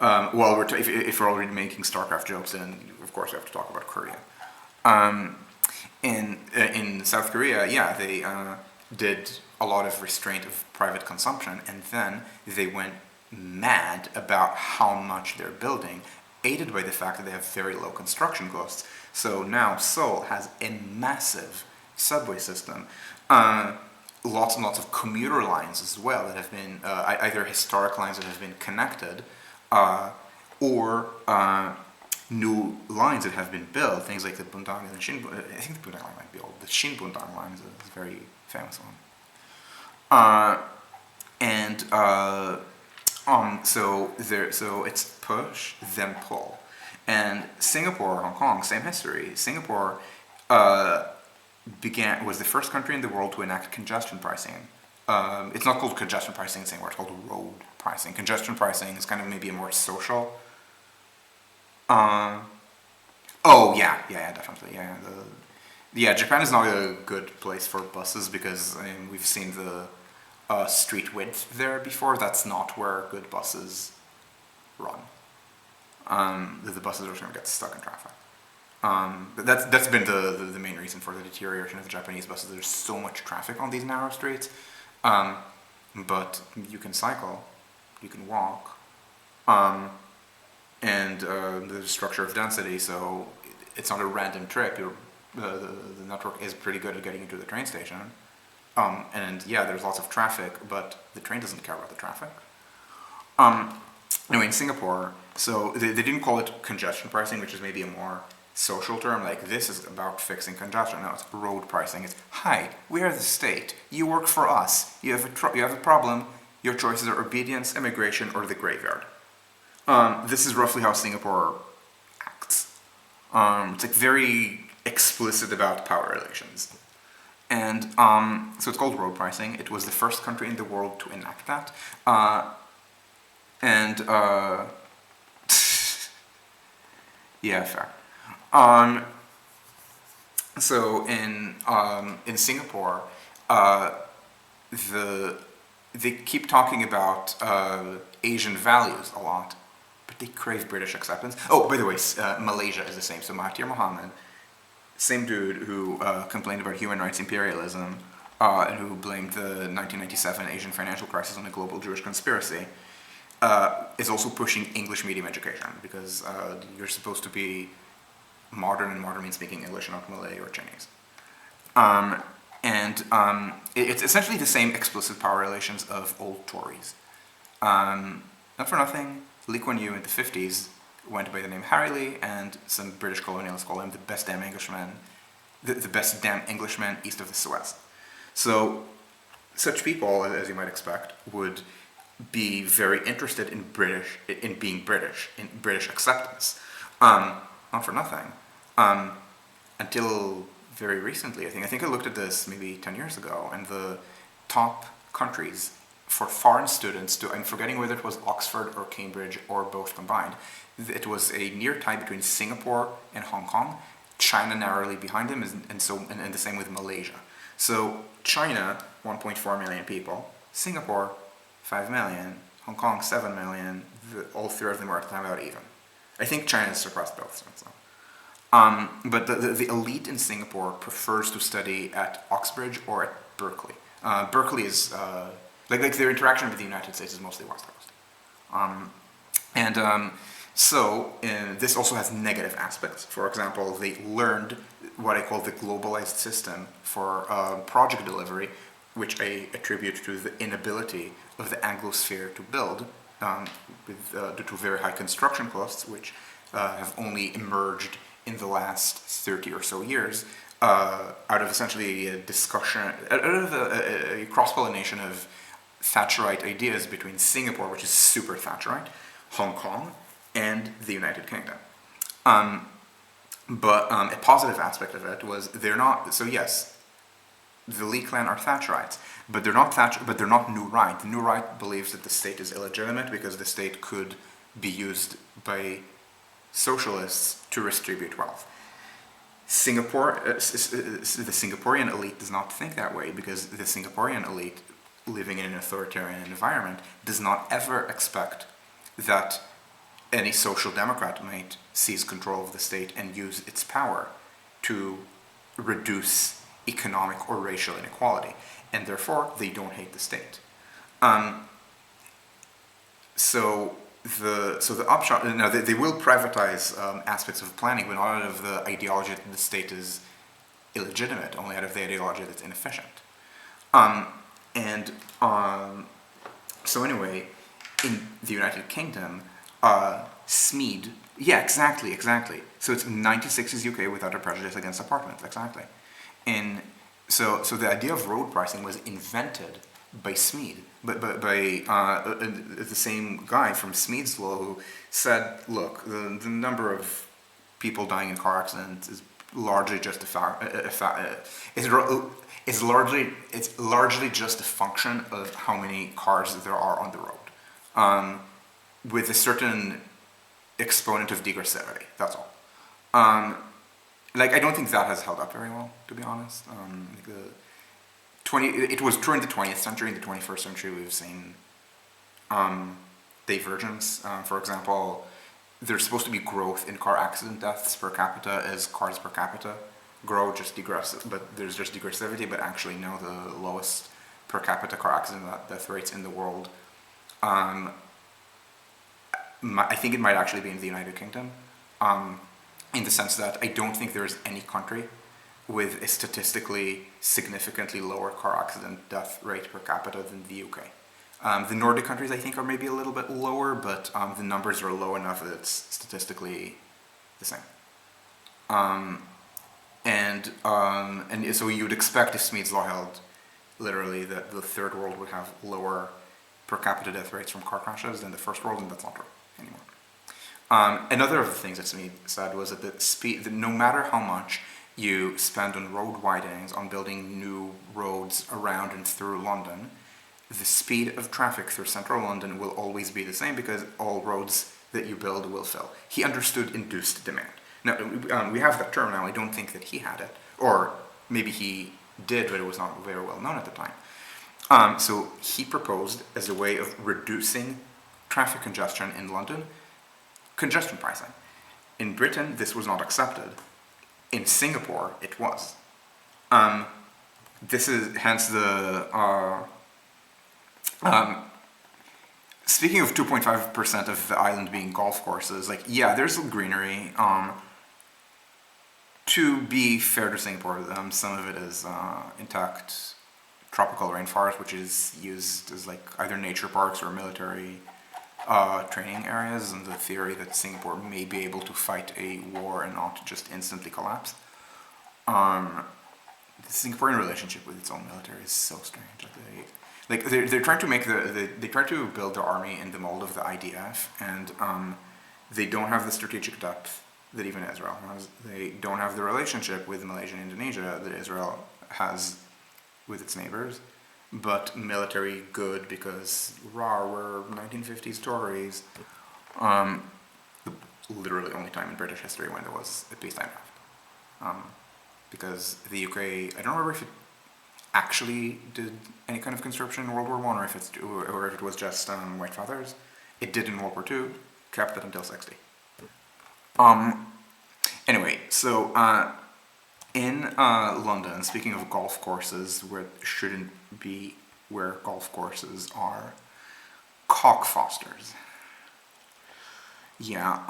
Well, if we're already making StarCraft jokes, then of course we have to talk about Korea. In South Korea, yeah, they did a lot of restraint of private consumption, and then they went mad about how much they're building, aided by the fact that they have very low construction costs. So now Seoul has a massive subway system, lots and lots of commuter lines as well that have been either historic lines that have been connected, or new lines that have been built, things like the Bundang and the Shinbundang. I think the Bundang line might be old. The Shinbundang line is a very famous one. So it's push, then pull. And Singapore, Hong Kong, same history. Singapore was the first country in the world to enact congestion pricing. It's not called congestion pricing in Singapore, it's called road pricing. Congestion pricing is kind of maybe a more social. Definitely. Japan is not a good place for buses because we've seen the street width there before. That's not where good buses run. The buses are just going to get stuck in traffic. But that's been the main reason for the deterioration of the Japanese buses. There's so much traffic on these narrow streets, but you can cycle, you can walk, and the structure of density, so it's not a random trip. The network is pretty good at getting you to the train station. And yeah, there's lots of traffic, but the train doesn't care about the traffic. Anyway, in Singapore, so they didn't call it congestion pricing, which is maybe a more social term, like this is about fixing congestion. No, it's road pricing. It's, hi, we are the state. You work for us. You have a problem. Your choices are obedience, immigration, or the graveyard. This is roughly how Singapore acts. It's like very explicit about power relations. And so it's called road pricing. It was the first country in the world to enact that. Yeah, fair. So in Singapore, they keep talking about Asian values a lot, but they crave British acceptance. Oh, by the way, Malaysia is the same. So Mahathir Mohamad, same dude who complained about human rights imperialism and who blamed the 1997 Asian financial crisis on a global Jewish conspiracy, is also pushing English medium education because you're supposed to be modern, and modern means speaking English, not Malay or Chinese. It's essentially the same explicit power relations of old Tories. Not for nothing, Lee Kuan Yew in the 50s went by the name Harry Lee, and some British colonialists call him the best damn Englishman, the best damn Englishman east of the Suez. So, such people, as you might expect, would be very interested in being British, in British acceptance. Not for nothing. Until very recently, I think I looked at this maybe 10 years ago, and the top countries for foreign students I'm forgetting whether it was Oxford or Cambridge or both combined. It was a near tie between Singapore and Hong Kong, China narrowly behind them, and the same with Malaysia. So China, 1.4 million people, Singapore, 5 million, Hong Kong 7 million. All three of them are at the time about even. I think China has surpassed both. So. But the elite in Singapore prefers to study at Oxbridge or at Berkeley. Berkeley is like their interaction with the United States is mostly West Coast. This also has negative aspects. For example, they learned what I call the globalized system for project delivery, which I attribute to the inability of the Anglosphere to build due to very high construction costs, which have only emerged in the last 30 or so years out of essentially a discussion, out of a cross-pollination of Thatcherite ideas between Singapore, which is super Thatcherite, Hong Kong, and the United Kingdom. But a positive aspect of it was they're not, so yes, the Lee clan are Thatcherites, but they're not New Right. The New Right believes that the state is illegitimate because the state could be used by socialists to redistribute wealth. Singapore, the Singaporean elite does not think that way because the Singaporean elite, living in an authoritarian environment, does not ever expect that any social democrat might seize control of the state and use its power to reduce economic or racial inequality, and therefore they don't hate the state. So the upshot, now they will privatize aspects of planning, but not out of the ideology that the state is illegitimate, only out of the ideology that's inefficient. So anyway, in the United Kingdom, SMED, yeah, exactly. So it's 1960s UK without a prejudice against apartments, exactly. So the idea of road pricing was invented by SMED, but by the same guy from Smeed's Law who said, look, the number of people dying in car accidents is largely just it's largely just a function of how many cars there are on the road, with a certain exponent of degressivity. That's all. I don't think that has held up very well, to be honest. It was during the 20th century. In the 21st century, we've seen divergence. For example, there's supposed to be growth in car accident deaths per capita as cars per capita grow, but there's just degressivity. But actually, no, the lowest per capita car accident death rates in the world. I think it might actually be in the United Kingdom. In the sense that I don't think there is any country with a statistically significantly lower car accident death rate per capita than the UK. The Nordic countries, I think, are maybe a little bit lower, but the numbers are low enough that it's statistically the same. And so you'd expect if Smeed's Law held literally that the third world would have lower per capita death rates from car crashes than the first world, and that's not true anymore. Another of the things that Smeed said was that no matter how much you spend on road widenings, on building new roads around and through London, the speed of traffic through central London will always be the same because all roads that you build will fill. He understood induced demand. Now, we have that term now. I don't think that he had it, or maybe he did, but it was not very well known at the time. So he proposed, as a way of reducing traffic congestion in London, congestion pricing. In Britain, this was not accepted. In Singapore, it was. This is hence the. Speaking of 2.5% of the island being golf courses, there's greenery. To be fair to Singapore, some of it is intact tropical rainforest, which is used as either nature parks or military training areas, and the theory that Singapore may be able to fight a war and not just instantly collapse. The Singaporean relationship with its own military is so strange. They're trying to they try to build their army in the mold of the IDF, and they don't have the strategic depth that even Israel has. They don't have the relationship with Malaysia and Indonesia that Israel has with its neighbors. But military good because we're 1950s Tories. Literally only time in British history when there was a peacetime draft. Because the UK, I don't remember if it, actually did any kind of conscription in World War One, or if it was just white fathers. It did in World War Two, kept it until 60. Anyway, so in London, speaking of golf courses, where it shouldn't be where golf courses are, cockfosters. Yeah.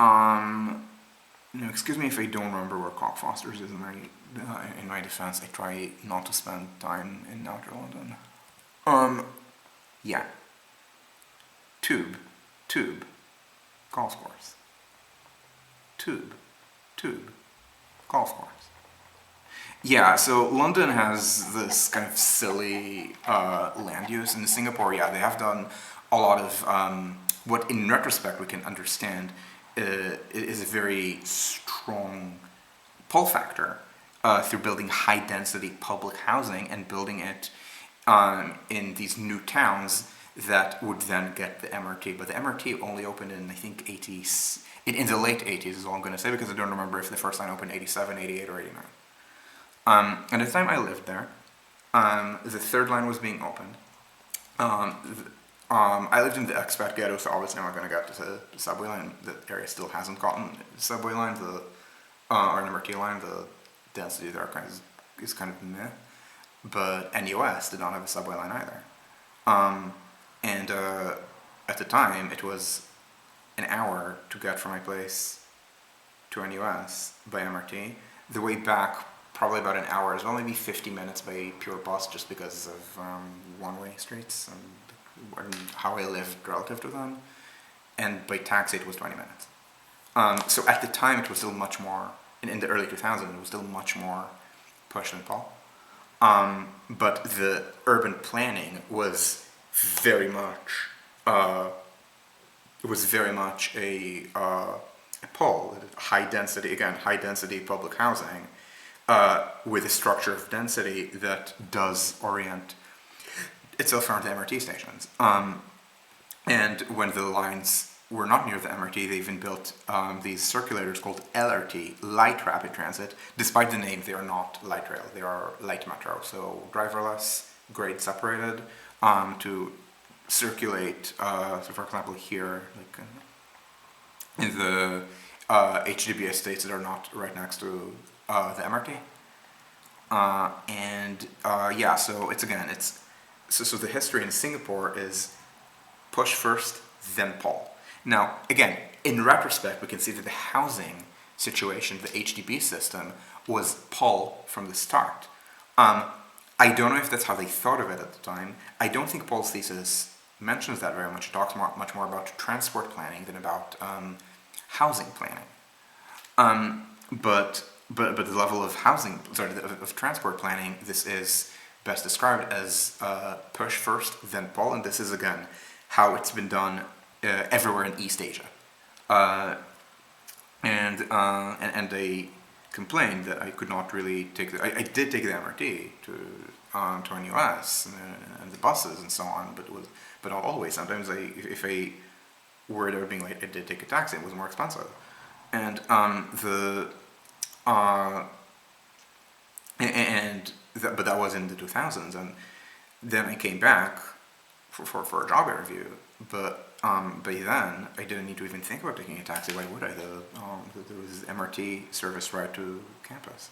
No, excuse me if I don't remember where cockfosters is in my defense. I try not to spend time in outer London. Yeah. Tube, golf course. Tube, golf course. Yeah, so London has this kind of silly land use. In Singapore, yeah, they have done a lot of what, in retrospect, we can understand is a very strong pull factor through building high-density public housing and building it in these new towns that would then get the MRT. But the MRT only opened in, I think, in the late 80s is all I'm going to say, because I don't remember if the first line opened 87, 88, or 89. At the time I lived there, the third line was being opened. I lived in the expat ghetto, so obviously I'm not going to get to the subway line. The area still hasn't gotten the subway line, or an MRT line. The density there is kind of meh. But NUS did not have a subway line either. And at the time, it was an hour to get from my place to NUS by MRT. The way back, probably about an hour, as well, maybe 50 minutes by pure bus, just because of one-way streets and how I lived relative to them. And by taxi, it was 20 minutes. So at the time, it was still much more, in the early 2000s, it was still much more push and pull. But the urban planning was very much a pull. High density public housing with a structure of density that does orient itself around the MRT stations. And when the lines were not near the MRT, they even built these circulators called LRT, Light Rapid Transit. Despite the name, they are not light rail, they are light metro. So driverless, grade separated, to circulate, so for example here, like in the HDB estates that are not right next to the MRT. Yeah, so so the history in Singapore is push first, then pull. Now, again, in retrospect, we can see that the housing situation, the HDB system, was pull from the start. I don't know if that's how they thought of it at the time. I don't think Paul's thesis mentions that very much. It talks much more about transport planning than about housing planning. But the level of of transport planning, this is best described as push first, then pull, and this is again how it's been done everywhere in East Asia. And they complained that I could not really take I did take the MRT to NUS and the buses and so on, but not always. Sometimes if I were there being late, I did take a taxi. It was more expensive, and but that was in the 2000s, and then I came back for a job interview, but by then I didn't need to even think about taking a taxi. Why would I? There was MRT service right to campus.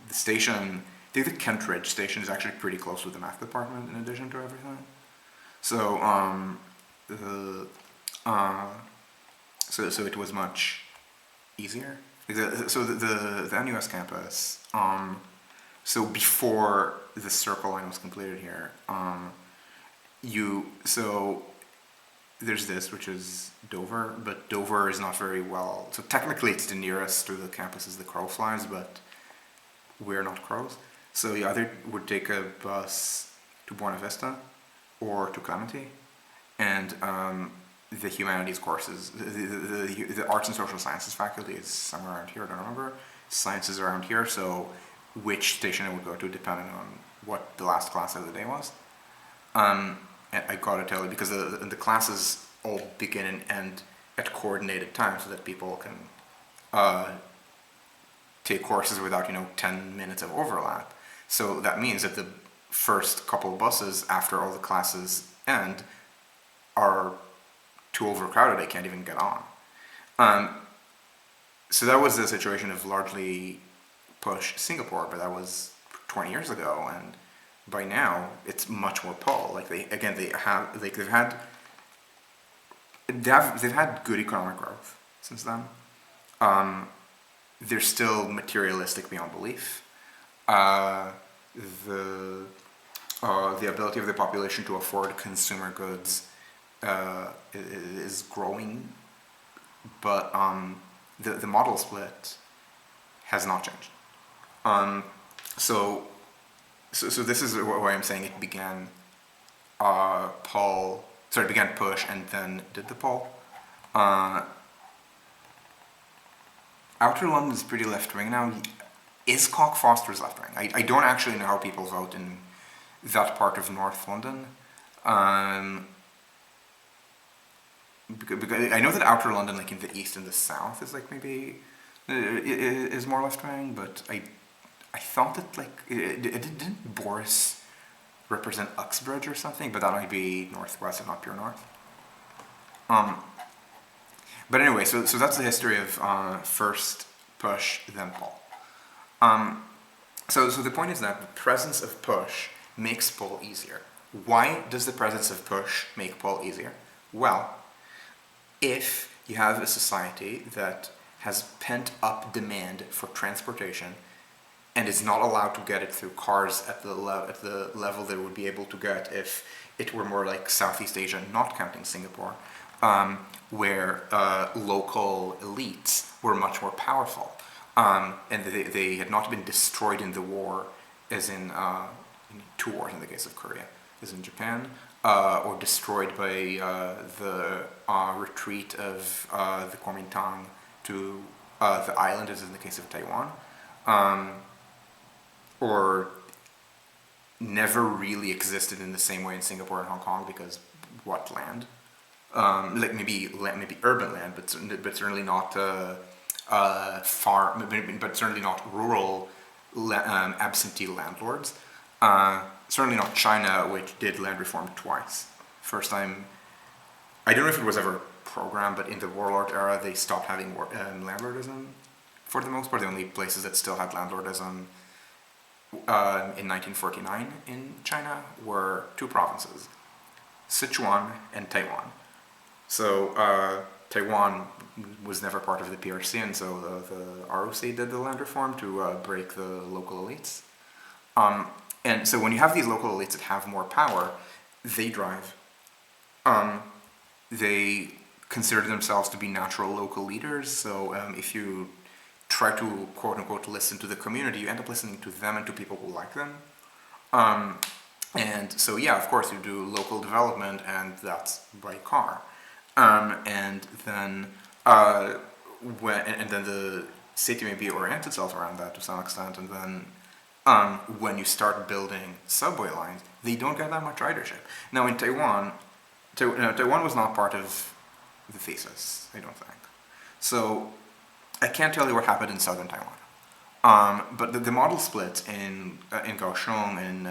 The station, I think the Kentridge station is actually pretty close to the math department in addition to everything. So so it was much easier. The NUS campus, so before the Circle line was completed here, there's this, which is Dover, but Dover is not very well, so technically it's the nearest to the campus is the crow flies, but we're not crows. So you either would take a bus to Buena Vista or to Clementi, and the humanities courses, the arts and social sciences faculty is somewhere around here, I don't remember. Science is around here, so which station I would go to depending on what the last class of the day was. And I gotta tell you, because the classes all begin and end at coordinated times so that people can take courses without 10 minutes of overlap. So that means that the first couple buses after all the classes end are too overcrowded. They can't even get on. Um, so that was the situation of largely push Singapore, but that was 20 years ago, and by now it's much more pull. Like they've had good economic growth since then. Um, they're still materialistic beyond belief. Uh, the the ability of the population to afford consumer goods is growing, but the model split has not changed. Um, so, so this is why I'm saying it began it began push and then did the poll. Uh, Outer London is pretty left wing now. Is Cockfosters left wing? I don't actually know how people vote in that part of North London. Because I know that Outer London, like in the east and the south, is like maybe is more left wing, but I thought that like didn't Boris represent Uxbridge or something, but that might be northwest and not pure north. But anyway, so that's the history of first push, then pull. So the point is that the presence of push makes pull easier. Why does the presence of push make pull easier? Well, if you have a society that has pent up demand for transportation and is not allowed to get it through cars at the level they would be able to get if it were more like Southeast Asia, not counting Singapore, where local elites were much more powerful, and they had not been destroyed in the war, as in two wars in the case of Korea, as in Japan, or destroyed by the retreat of the Kuomintang to the island, as in the case of Taiwan, or never really existed in the same way in Singapore and Hong Kong, because what land? Like maybe urban land, but certainly not farm, but certainly not rural absentee landlords. Certainly not China, which did land reform twice. First time, I don't know if it was ever programmed, but in the warlord era, they stopped having landlordism for the most part. The only places that still had landlordism in 1949 in China were two provinces, Sichuan and Taiwan. So Taiwan was never part of the PRC, and so the ROC did the land reform to break the local elites. And so when you have these local elites that have more power, they drive. They consider themselves to be natural local leaders, so if you try to quote-unquote listen to the community, you end up listening to them and to people who like them. And so yeah, of course you do local development, and that's by car. And then the city maybe orients itself around that to some extent, and then when you start building subway lines, they don't get that much ridership. Now in Taiwan, Taiwan was not part of the thesis, I don't think. So I can't tell you what happened in southern Taiwan. But the model splits in Kaohsiung and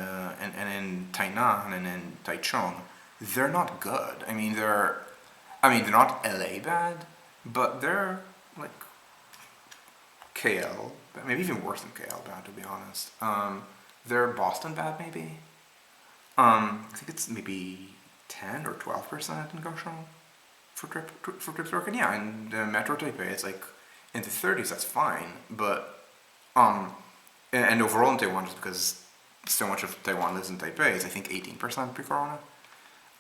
in Tainan and in Taichung, they're not good. I mean, they're not LA bad, but they're like KL, maybe even worse than KL bad, to be honest. They're Boston bad, maybe. I think it's maybe 10 or 12% in Kaohsiung for trips to work. And yeah, in Metro Taipei, it's like in the 30s. That's fine, but and overall in Taiwan, just because so much of Taiwan lives in Taipei, is I think 18% pre-corona.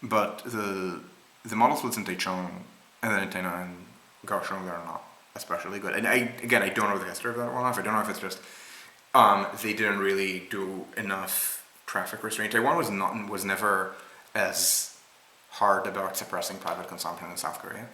But the model splits in Taichung and then in Tainan and Kaohsiung, they're not especially good. And I don't know the history of that well enough. I don't know if it's just they didn't really do enough traffic restraint. Taiwan was never as hard about suppressing private consumption in South Korea.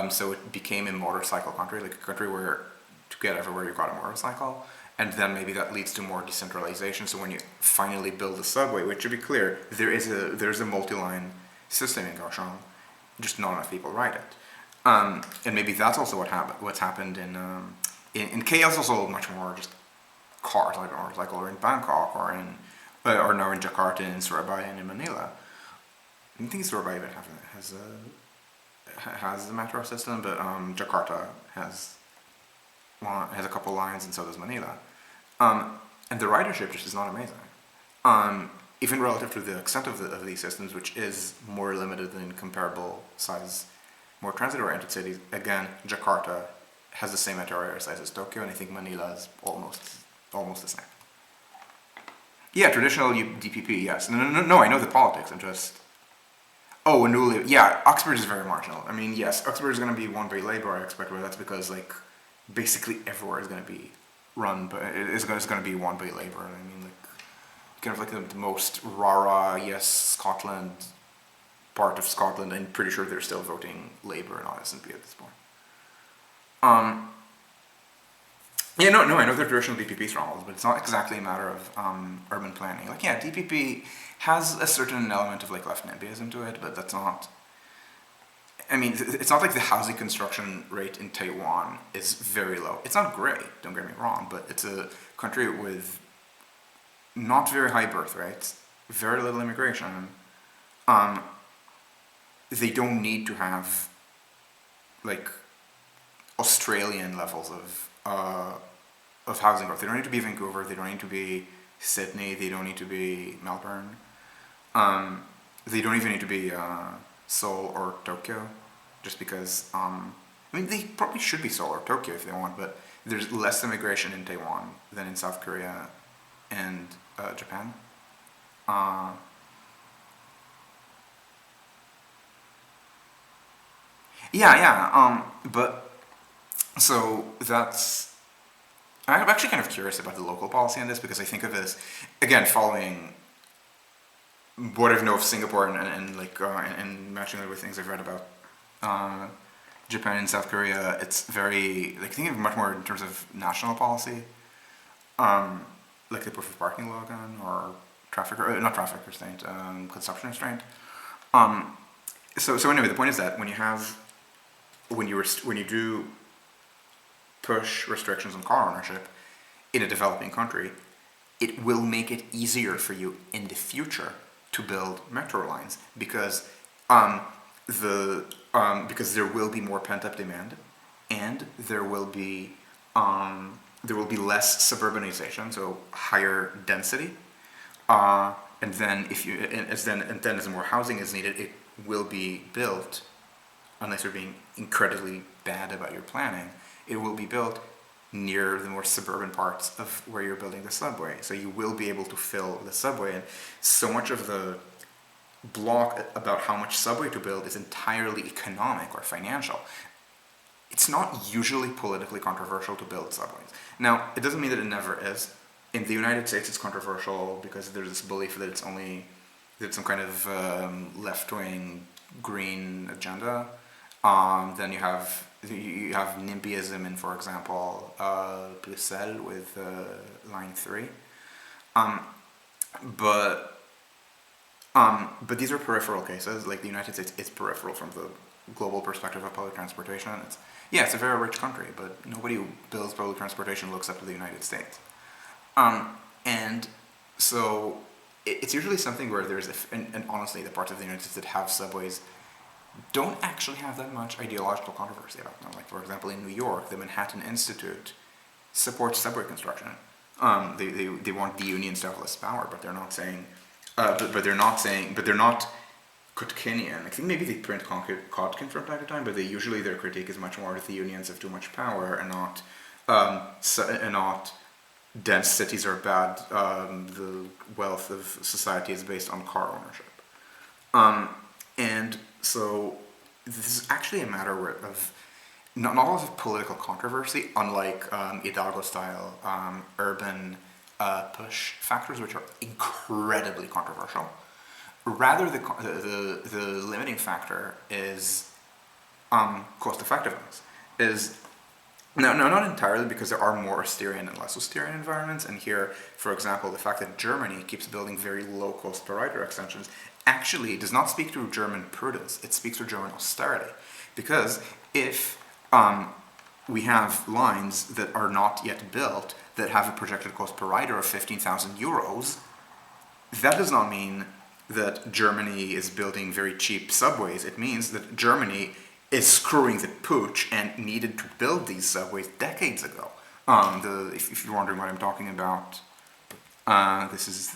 So it became a motorcycle country, like a country where to get everywhere you got a motorcycle. And then maybe that leads to more decentralization. So when you finally build a subway, which, to be clear, there's a multi-line system in Kaohsiung, just not enough people ride it. And maybe that's also what's happened in KL is also much more just cars, or in Bangkok, or now in Jakarta, in Surabaya, and in Manila. I think Surabaya even has a metro system, but Jakarta has a couple lines, and so does Manila. And the ridership just is not amazing. Even relative to the extent of these systems, which is more limited than comparable size, more transit-oriented cities. Again, Jakarta has the same metro area size as Tokyo, and I think Manila is almost the same. Yeah, traditional DPP, yes. No, I know the politics. I'm just... Oh, newly... Yeah, Oxford is very marginal. I mean, yes, Oxford is going to be won by Labour, I expect, but that's because, like, basically everywhere is going to be run, but it's going to be won by Labour. I mean, like, kind of like the most rah-rah, yes, Scotland part of Scotland. I'm pretty sure they're still voting Labour and not SNP at this point. Yeah, no, I know they're traditional DPP strongholds, but it's not exactly a matter of urban planning. Like, yeah, DPP has a certain element of like left NIMBYism to it, but that's not... I mean, it's not like the housing construction rate in Taiwan is very low. It's not great, don't get me wrong, but it's a country with not very high birth rates, very little immigration. They don't need to have like Australian levels of housing growth. They don't need to be Vancouver. They don't need to be Sydney. They don't need to be Melbourne. They don't even need to be Seoul or Tokyo, just because. I mean, they probably should be Seoul or Tokyo if they want, but there's less immigration in Taiwan than in South Korea and Japan. Yeah. But so that's. I'm actually kind of curious about the local policy on this because I think of this again following what I know of Singapore and matching it with things I've read about Japan and South Korea. It's very like thinking of much more in terms of national policy, like the proof of parking law again, or not traffic restraint, consumption restraint. So anyway, the point is that when you do push restrictions on car ownership in a developing country, it will make it easier for you in the future to build metro lines because because there will be more pent-up demand, and there will be less suburbanization, so higher density, and then as more housing is needed, it will be built. Unless you're being incredibly bad about your planning, it will be built near the more suburban parts of where you're building the subway. So you will be able to fill the subway, and so much of the block about how much subway to build is entirely economic or financial. It's not usually politically controversial to build subways. Now, it doesn't mean that it never is. In the United States, it's controversial because there's this belief that it's some kind of left-wing green agenda. Then you have NIMBYism in, for example, Brussels with Line 3. But these are peripheral cases. Like the United States is peripheral from the global perspective of public transportation. It's a very rich country, but nobody who builds public transportation looks up to the United States. And so it's usually something where and honestly, the parts of the United States that have subways don't actually have that much ideological controversy about them. Like, for example, in New York, the Manhattan Institute supports subway construction. They want the unions to have less power, but they're not saying, but they're not Kotkinian. I think maybe they print Kotkin from time to time, but their critique is much more that the unions have too much power and not dense cities are bad. The wealth of society is based on car ownership. And so this is actually a matter of not a lot of political controversy, unlike Hidalgo-style urban push factors, which are incredibly controversial. Rather, the limiting factor is cost-effectiveness. No, not entirely, because there are more austere and less austere environments. And here, for example, the fact that Germany keeps building very low-cost rider extensions actually does not speak to German prudence. It speaks to German austerity. Because if we have lines that are not yet built that have a projected cost per rider of 15,000 euros. That does not mean that Germany is building very cheap subways. It means that Germany is screwing the pooch and needed to build these subways decades ago. If you're wondering what I'm talking about, this is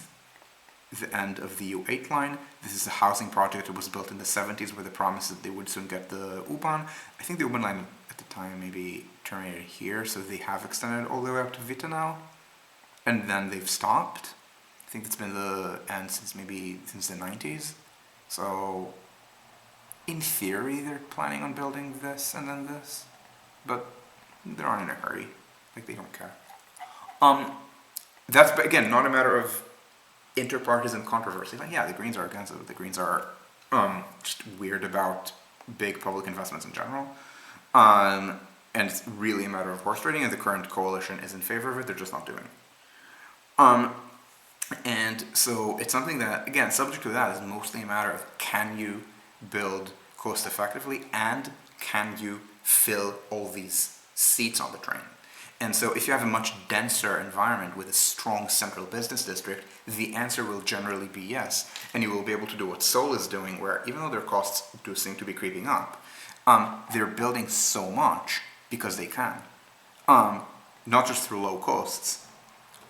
the end of the U8 line. This is a housing project that was built in the 70s with the promise that they would soon get the U-Bahn. I think the U-Bahn line at the time maybe terminated here, so they have extended all the way up to Wittenau, and then they've stopped. I think that's been the end since the 90s. So in theory they're planning on building this and then this, but they aren't in a hurry. Like, they don't care. That's, again, not a matter of interpartisan controversy. Like, yeah, the Greens are against it. The Greens are just weird about big public investments in general. And it's really a matter of horse trading, and the current coalition is in favor of it. They're just not doing it. And so it's something that, again, subject to that is mostly a matter of, can you build cost effectively, and can you fill all these seats on the train? And so if you have a much denser environment with a strong central business district, the answer will generally be yes. And you will be able to do what Seoul is doing, where even though their costs do seem to be creeping up, they're building so much because they can. Not just through low costs.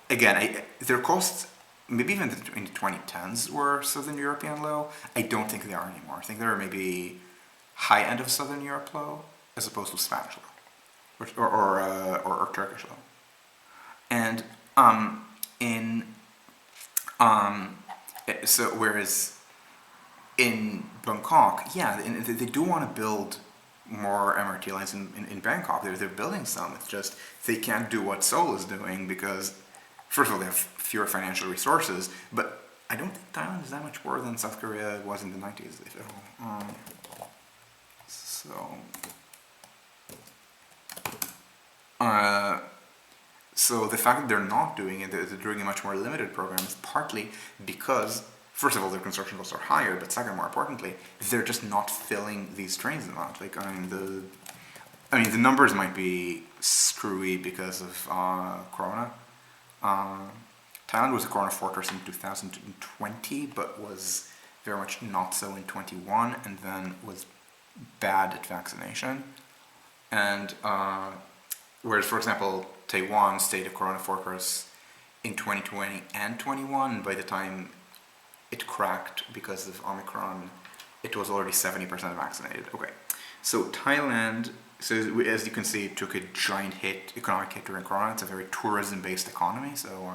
Again, their costs, maybe even in the 2010s, were Southern European low. I don't think they are anymore. I think they're maybe high end of Southern Europe low, as opposed to Spanish low. Or Turkish low. And so whereas in Bangkok, yeah, they do want to build more MRT lines in Bangkok. They're building some. It's just they can't do what Seoul is doing because, first of all, they have fewer financial resources. But I don't think Thailand is that much poorer than South Korea was in the 90s, if at all. So the fact that they're not doing it, they're doing a much more limited program, is partly because, first of all, their construction costs are higher, but second, more importantly, they're just not filling these trains amount. Like, the numbers might be screwy because of Corona. Thailand was a Corona fortress in 2020, but was very much not so in 21, and then was bad at vaccination. And whereas, for example, Taiwan stayed a Corona fortress in 2020 and 21. By the time it cracked because of Omicron, it was already 70% vaccinated. Okay, so Thailand, so as you can see, it took a giant economic hit during Corona. It's a very tourism-based economy, so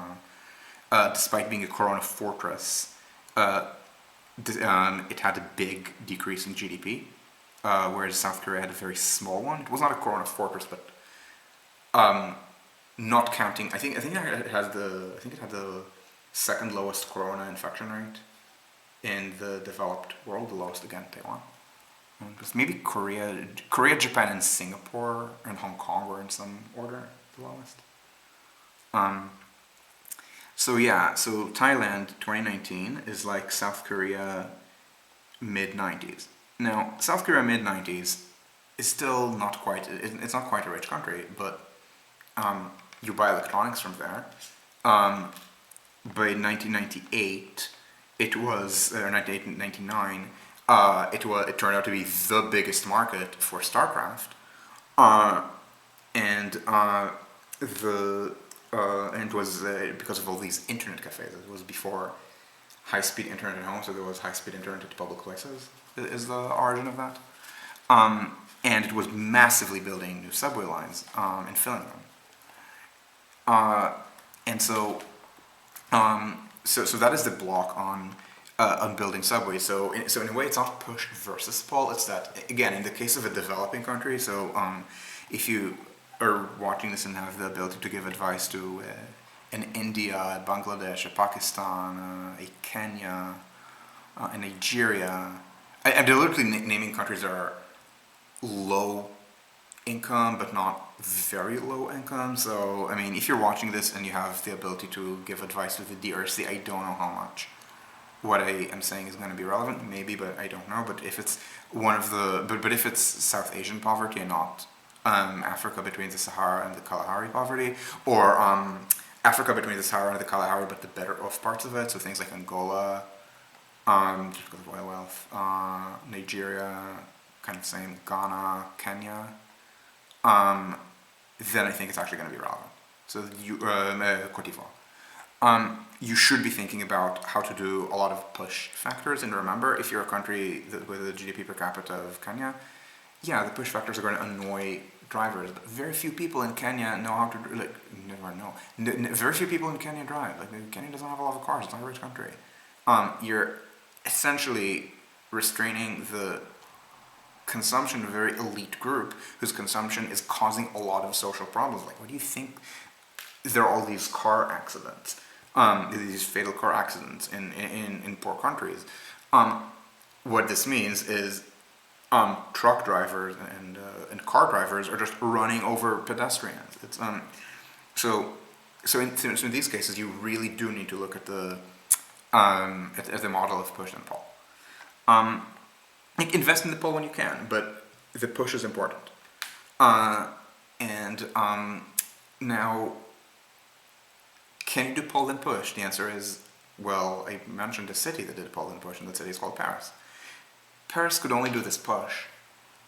despite being a Corona fortress, it had a big decrease in GDP, whereas South Korea had a very small one. It was not a Corona fortress, but not counting, I think it had the second lowest Corona infection rate in the developed world, the lowest again, Taiwan. Because maybe Korea, Japan, and Singapore and Hong Kong were in some order the lowest. So Thailand 2019 is like South Korea mid-90s. Now, South Korea mid-90s is still not quite, it's not quite a rich country, but you buy electronics from there. By 1998, it was, or 1999, it turned out to be the biggest market for StarCraft, and it was because of all these internet cafes. It was before high-speed internet at home, so there was high-speed internet at public places, is the origin of that. And it was massively building new subway lines and filling them. And so that is the block on building subways. So in a way, it's not push versus pull. It's that, again, in the case of a developing country. So if you are watching this and have the ability to give advice to an India, a Bangladesh, a Pakistan, a Kenya, a Nigeria, I'm deliberately naming countries that are low income but not very low income. So I mean, if you're watching this and you have the ability to give advice to the DRC, I don't know how much what I am saying is going to be relevant, maybe, but I don't know. But if it's one of the but if it's South Asian poverty and not Africa between the Sahara and the Kalahari poverty, or Africa between the Sahara and the Kalahari, but the better off parts of it, so things like Angola, just because of oil wealth, Nigeria, kind of same, Ghana, Kenya, then I think it's actually going to be relevant. So Cote d'Ivoire. You should be thinking about how to do a lot of push factors, and remember, if you're a country with a GDP per capita of Kenya, yeah, the push factors are going to annoy drivers, but very few people in Kenya know how to, like, never know. Very few people in Kenya drive. Like, Kenya doesn't have a lot of cars, it's not a rich country. You're essentially restraining the consumption of a very elite group whose consumption is causing a lot of social problems. Like, what do you think? There are all these car accidents, these fatal car accidents in poor countries. What this means is truck drivers and car drivers are just running over pedestrians. It's so in these cases, you really do need to look at the model of push and pull. Like, invest in the pull when you can, but the push is important. Now, can you do pull and push? The answer is, well, I mentioned a city that did pull and push, and that city is called Paris. Paris could only do this push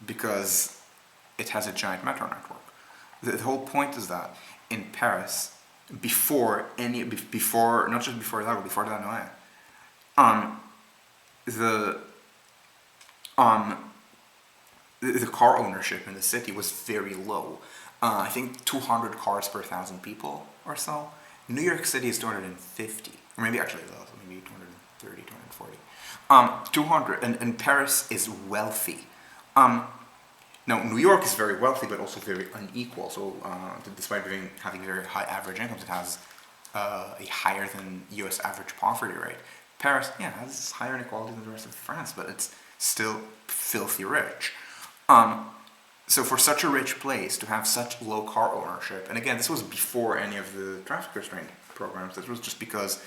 because it has a giant metro network. The whole point is that in Paris, before not just before Hidalgo, before Delanoë, the car ownership in the city was very low. I think 200 cars per 1,000 people or so. New York City is 250, or maybe actually less, maybe 230, 240. 200, and Paris is wealthy. Now, New York is very wealthy, but also very unequal. So, despite having very high average incomes, it has a higher than U.S. average poverty rate. Paris, yeah, has higher inequality than the rest of France, but it's still filthy rich. So for such a rich place to have such low car ownership, and again, this was before any of the traffic restraint programs, this was just because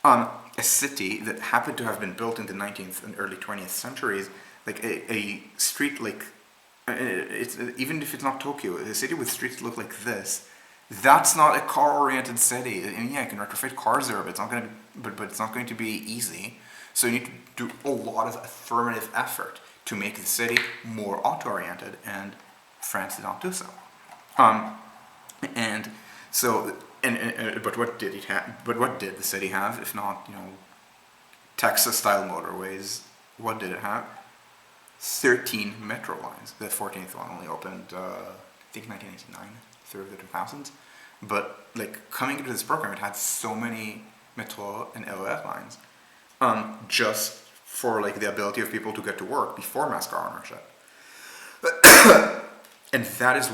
a city that happened to have been built in the 19th and early 20th centuries, like a street like, it's, even if it's not Tokyo, a city with streets that look like this, that's not a car-oriented city. And yeah, you can retrofit cars there, but it's not going to, but it's not going to be easy. So you need to do a lot of affirmative effort to make the city more auto-oriented, and France did not do so. And so, but what did it have? But what did the city have, if not, Texas-style motorways? What did it have? 13 metro lines. The 14th one only opened, I think, 1989, through the 2000s. But like, coming into this program, it had so many metro and LOF lines, just for like the ability of people to get to work before mass car ownership. And that is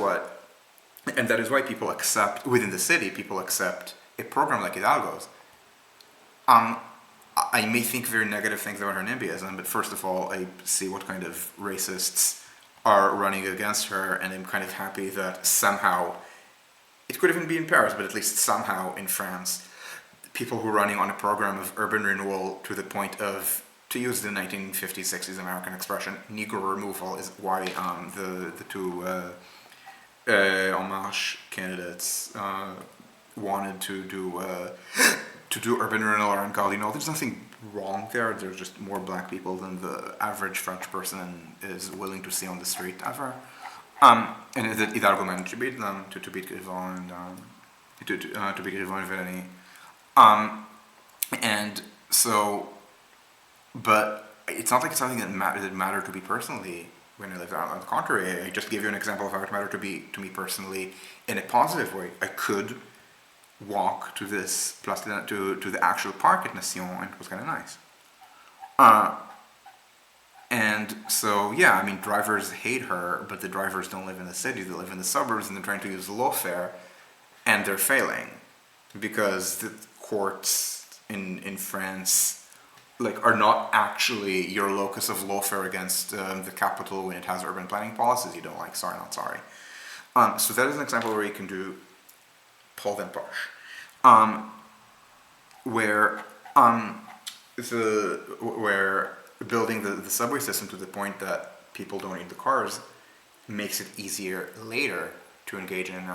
why people accept, within the city, people accept a program like Hidalgo's. I may think very negative things about her NIMBYism, but first of all, I see what kind of racists are running against her, and I'm kind of happy that somehow, it could even be in Paris, but at least somehow in France, people who are running on a program of urban renewal to the point of, to use the 1950s, 60s American expression, Negro removal, is why the two En Marche candidates wanted to do urban renewal around Gardino. There's nothing wrong there. There's just more black people than the average French person is willing to see on the street ever. And that Hidalgo managed to beat them, to beat Griveaux and to beat Griveaux and Véronique. And so, but it's not like it's something that mattered to me personally when I lived there. On the contrary, I just gave you an example of how it mattered to me personally in a positive way. I could walk to this place to the actual park at Nation, and it was kind of nice. And so, yeah, I mean, drivers hate her, but the drivers don't live in the city, they live in the suburbs, and they're trying to use lawfare, and they're failing, because the courts in France, like, are not actually your locus of lawfare against the capital when it has urban planning policies you don't like. Sorry, not sorry. So that is an example where you can do pull then push, where building the subway system to the point that people don't need the cars makes it easier later to engage in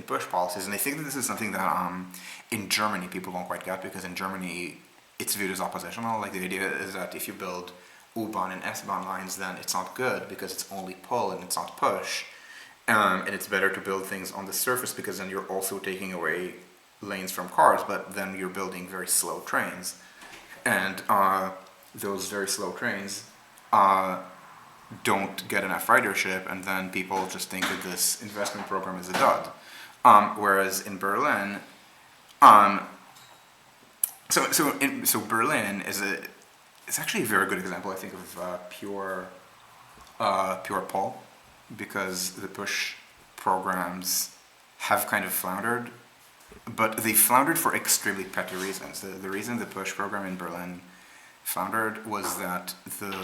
push policies. And I think that this is something that in Germany people don't quite get, because in Germany it's viewed as oppositional. Like, the idea is that if you build U-Bahn and S-Bahn lines, then it's not good because it's only pull and it's not push. And it's better to build things on the surface because then you're also taking away lanes from cars, but then you're building very slow trains. And those very slow trains don't get enough ridership, and then people just think that this investment program is a dud. Whereas in Berlin, so Berlin it's actually a very good example, I think, of pure pull, because the push programs have kind of floundered, but they floundered for extremely petty reasons. The reason the push program in Berlin floundered was that the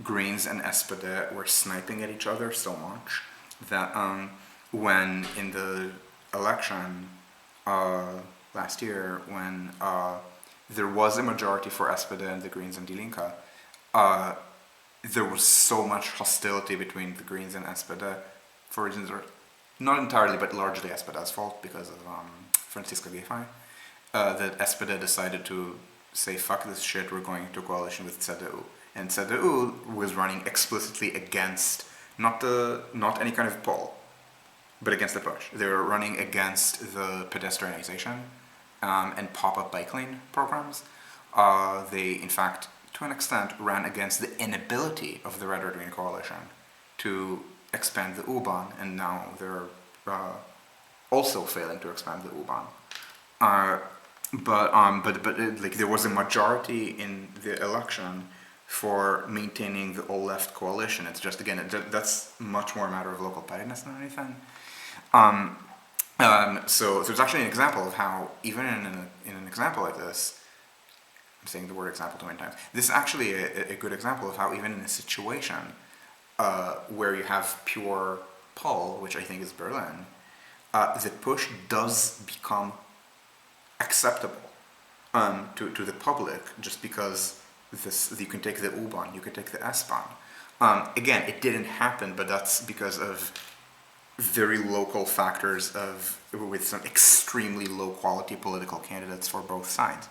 Greens and SPD were sniping at each other so much that when in the election last year, when there was a majority for SPD and the Greens and Die Linke, there was so much hostility between the Greens and SPD for reasons that are not entirely but largely SPD's fault, because of Franziska Giffey, that SPD decided to say, fuck this shit, we're going into coalition with CDU. And CDU was running explicitly against not any kind of poll, but against the push. They were running against the pedestrianization and pop-up bike lane programs. They, in fact, to an extent, ran against the inability of the Red or Green coalition to expand the U-Bahn, and now they're also failing to expand the U-Bahn. But there was a majority in the election for maintaining the all-left coalition. It's just, again, that's much more a matter of local pettiness than anything. So there's actually an example of how, even in an example like this, I'm saying the word example too many times, this is actually a good example of how, even in a situation where you have pure pull, which I think is Berlin, the push does become acceptable to the public, just because you can take the U-Bahn, you can take the S-Bahn. Again, it didn't happen, but that's because of very local factors with some extremely low quality political candidates for both sides.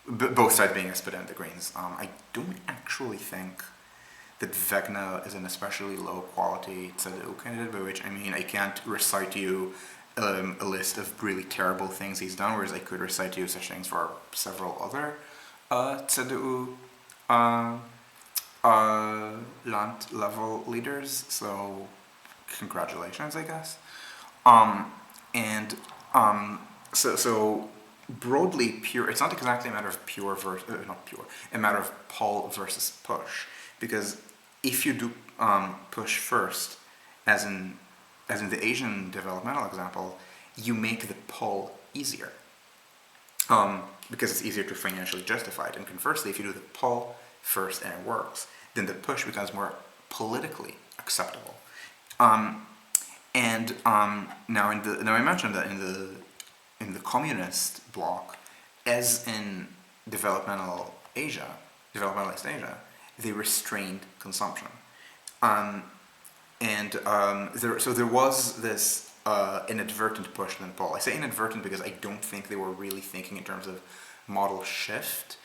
Both sides being SPD and the Greens. I don't actually think that Wegner is an especially low quality CDU candidate, by which I mean I can't recite to you a list of really terrible things he's done, whereas I could recite to you such things for several other CDU land level leaders, so congratulations, I guess. So broadly pure, it's not exactly a matter of pure versus, not pure, a matter of pull versus push, because if you do push first, as in the Asian developmental example, you make the pull easier, because it's easier to financially justify it. And conversely, if you do the pull first and it works, then the push becomes more politically acceptable. Now I mentioned that in the communist bloc, as in developmentalist Asia, they restrained consumption. There was this inadvertent push and pull. I say inadvertent because I don't think they were really thinking in terms of model shift,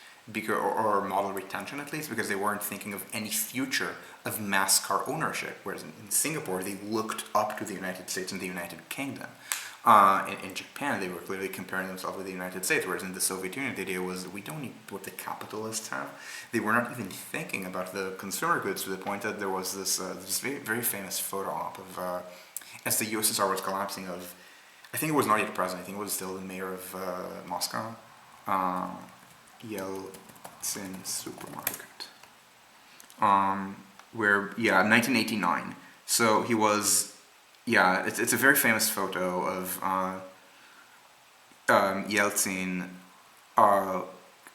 or model retention at least, because they weren't thinking of any future of mass car ownership, whereas in Singapore they looked up to the United States and the United Kingdom. In Japan they were clearly comparing themselves with the United States, whereas in the Soviet Union the idea was we don't need what the capitalists have. They were not even thinking about the consumer goods, to the point that there was this very, very famous photo op of as the USSR was collapsing, of, I think it was not yet president, I think it was still the mayor of Moscow, Yeltsin supermarket, where, 1989. So he was, it's a very famous photo of Yeltsin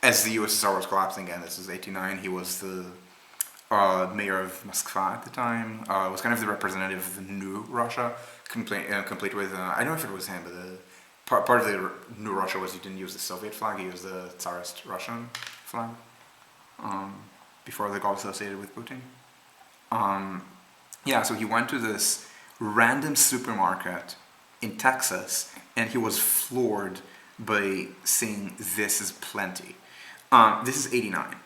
as the USSR was collapsing again. This was 89. He was the mayor of Moscow at the time. Was kind of the representative of the new Russia, complete with, I don't know if it was him, but part of the new Russia was he didn't use the Soviet flag, he used the Tsarist Russian flag, before they got associated with Putin. Yeah, so he went to this random supermarket in Texas, and he was floored by seeing "This is plenty." This is '89.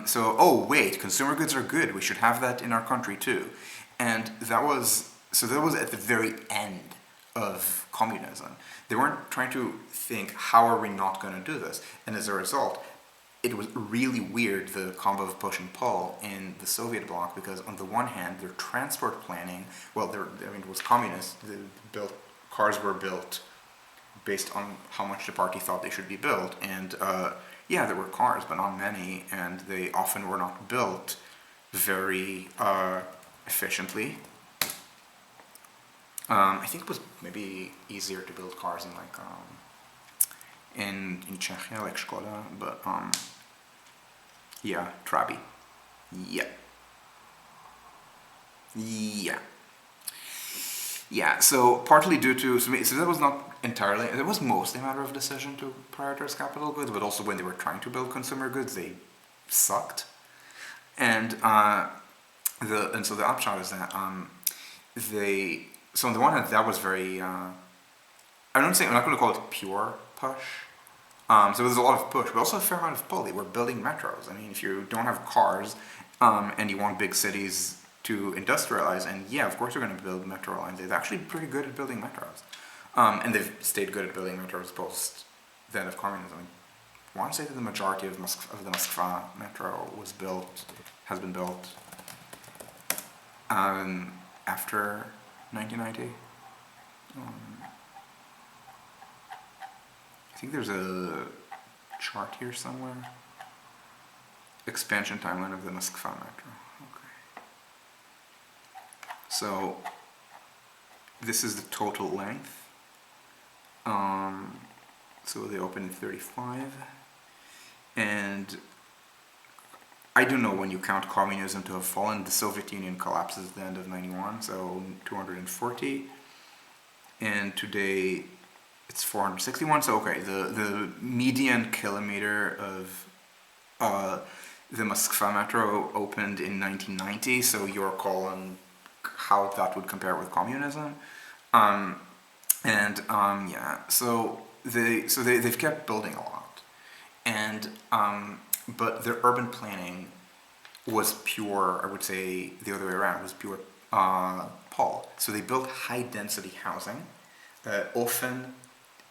So, oh wait, consumer goods are good. We should have that in our country too. And that was at the very end of communism. They weren't trying to think, how are we not going to do this? And as a result, it was really weird, the combo of push and pull in the Soviet bloc, because on the one hand, their transport planning, well, it was communist. Cars were built based on how much the party thought they should be built, and yeah, there were cars, but not many, and they often were not built very efficiently. I think it was maybe easier to build cars in in Czechia, like Skoda, but yeah, Trabi. Yeah. Yeah. Yeah, so partly due to, so that was not entirely, it was mostly a matter of decision to prioritize capital goods, but also when they were trying to build consumer goods, they sucked. And so the upshot is that so on the one hand, that was very, I'm not going to call it pure push. So there's a lot of push, but also a fair amount of pull. They were building metros. I mean, if you don't have cars and you want big cities to industrialize, and yeah, of course, you're going to build metro lines. They're actually pretty good at building metros, and they've stayed good at building metros post the end of communism. I want to say that the majority of the Moskva metro has been built after 1990. I think there's a chart here somewhere. Expansion timeline of the Moskva metro. Okay. So this is the total length. So they opened in 35, and I don't know when you count communism to have fallen. The Soviet Union collapses at the end of 91, so 240, and today it's 461. So okay, the median kilometer of the Moskva metro opened in 1990. So your call on how that would compare with communism, yeah. So they've kept building a lot, and but their urban planning was pure. I would say the other way around, was pure pull. So they built high density housing, often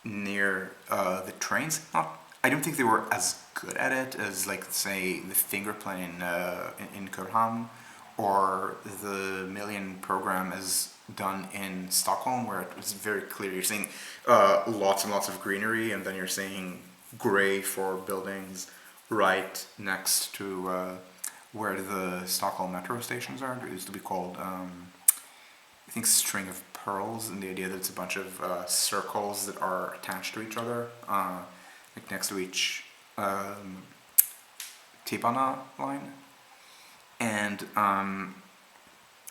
near the trains. I don't think they were as good at it as, like, say, the finger plan in Kurham, or the Million program is done in Stockholm, where it was very clear. You're seeing lots and lots of greenery, and then you're seeing gray for buildings right next to where the Stockholm metro stations are. It used to be called, I think, String of Pearls, and the idea that it's a bunch of circles that are attached to each other, like next to each T-Bana line. And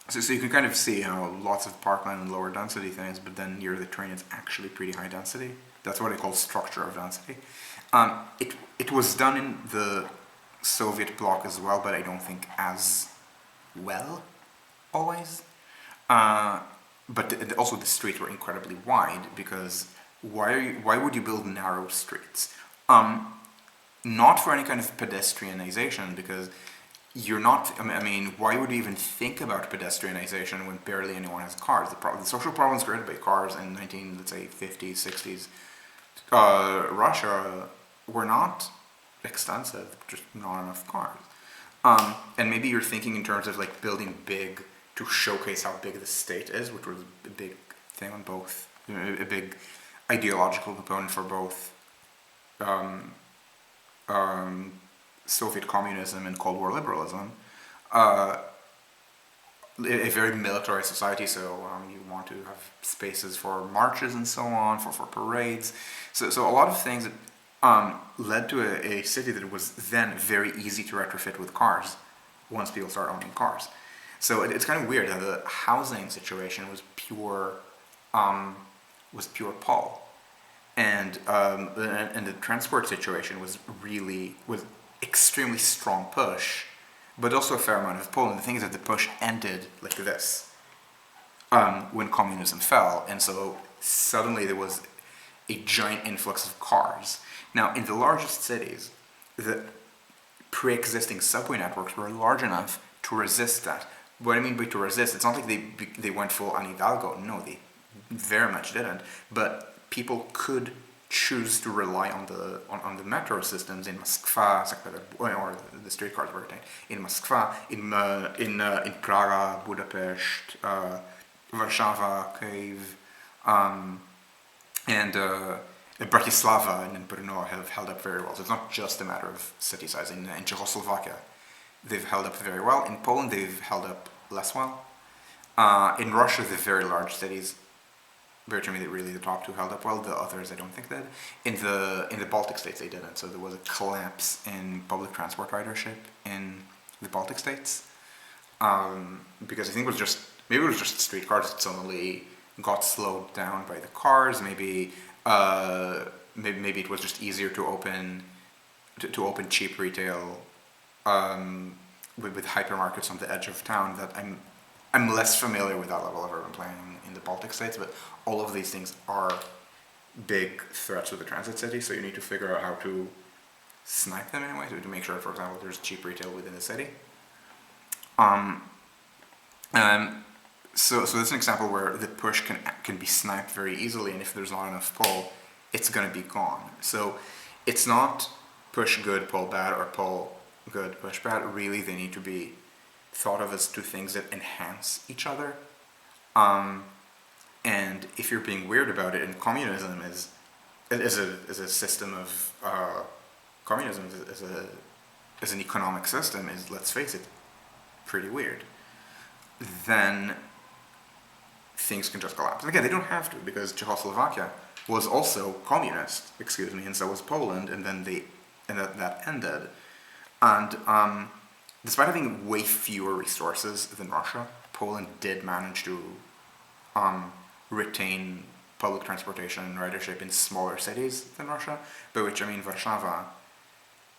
so you can kind of see how lots of parkland and lower density things, but then near the train it's actually pretty high density. That's what I call structure of density. It was done in the Soviet bloc as well, but I don't think as well always. But also the streets were incredibly wide, because why would you build narrow streets? Not for any kind of pedestrianization, because you're not. I mean, why would you even think about pedestrianization when barely anyone has cars? The social problems created by cars in 50s, 60s, Russia were not extensive, just not enough cars. And maybe you're thinking in terms of, like, building big to showcase how big the state is, which was a big thing on both, a big ideological component for both Soviet communism and Cold War liberalism. A very militarized society, so you want to have spaces for marches and so on, for parades. So a lot of things that led to a city that was then very easy to retrofit with cars once people start owning cars. So it's kind of weird how the housing situation was pure pull, and the transport situation was extremely strong push, but also a fair amount of Poland. The thing is that the push ended like this when communism fell, and so suddenly there was a giant influx of cars. Now, in the largest cities, the pre-existing subway networks were large enough to resist that. What I mean by to resist, it's not like they went full Anne Hidalgo. No, they very much didn't. But people could choose to rely on the metro systems in Moskva, or the streetcars were in Moskva, in Praga, Budapest, Warszawa, Kyiv, and Bratislava and Brno have held up very well. So it's not just a matter of city size. In Czechoslovakia, they've held up very well. In Poland, they've held up less well. In Russia, the very large cities, virtually really the top two held up well. The others, I don't think did. In the Baltic states, they didn't. So there was a collapse in public transport ridership in the Baltic states, because I think it was just streetcars that suddenly got slowed down by the cars. Maybe it was just easier to open cheap retail with hypermarkets on the edge of town. That I'm less familiar with that level of urban planning in the Baltic states, but all of these things are big threats to the transit city. So you need to figure out how to snipe them in a way to make sure, for example, there's cheap retail within the city. So this is an example where the push can be sniped very easily, and if there's not enough pull, it's going to be gone. So it's not push good, pull bad, or pull good, push bad. Really, they need to be thought of as two things that enhance each other. And if you're being weird about it, and communism is a system of communism as an economic system is, let's face it, pretty weird. Then things can just collapse. And again, they don't have to, because Czechoslovakia was also communist, and so was Poland, and then that ended. And despite having way fewer resources than Russia, Poland did manage to retain public transportation and ridership in smaller cities than Russia, by which I mean Warszawa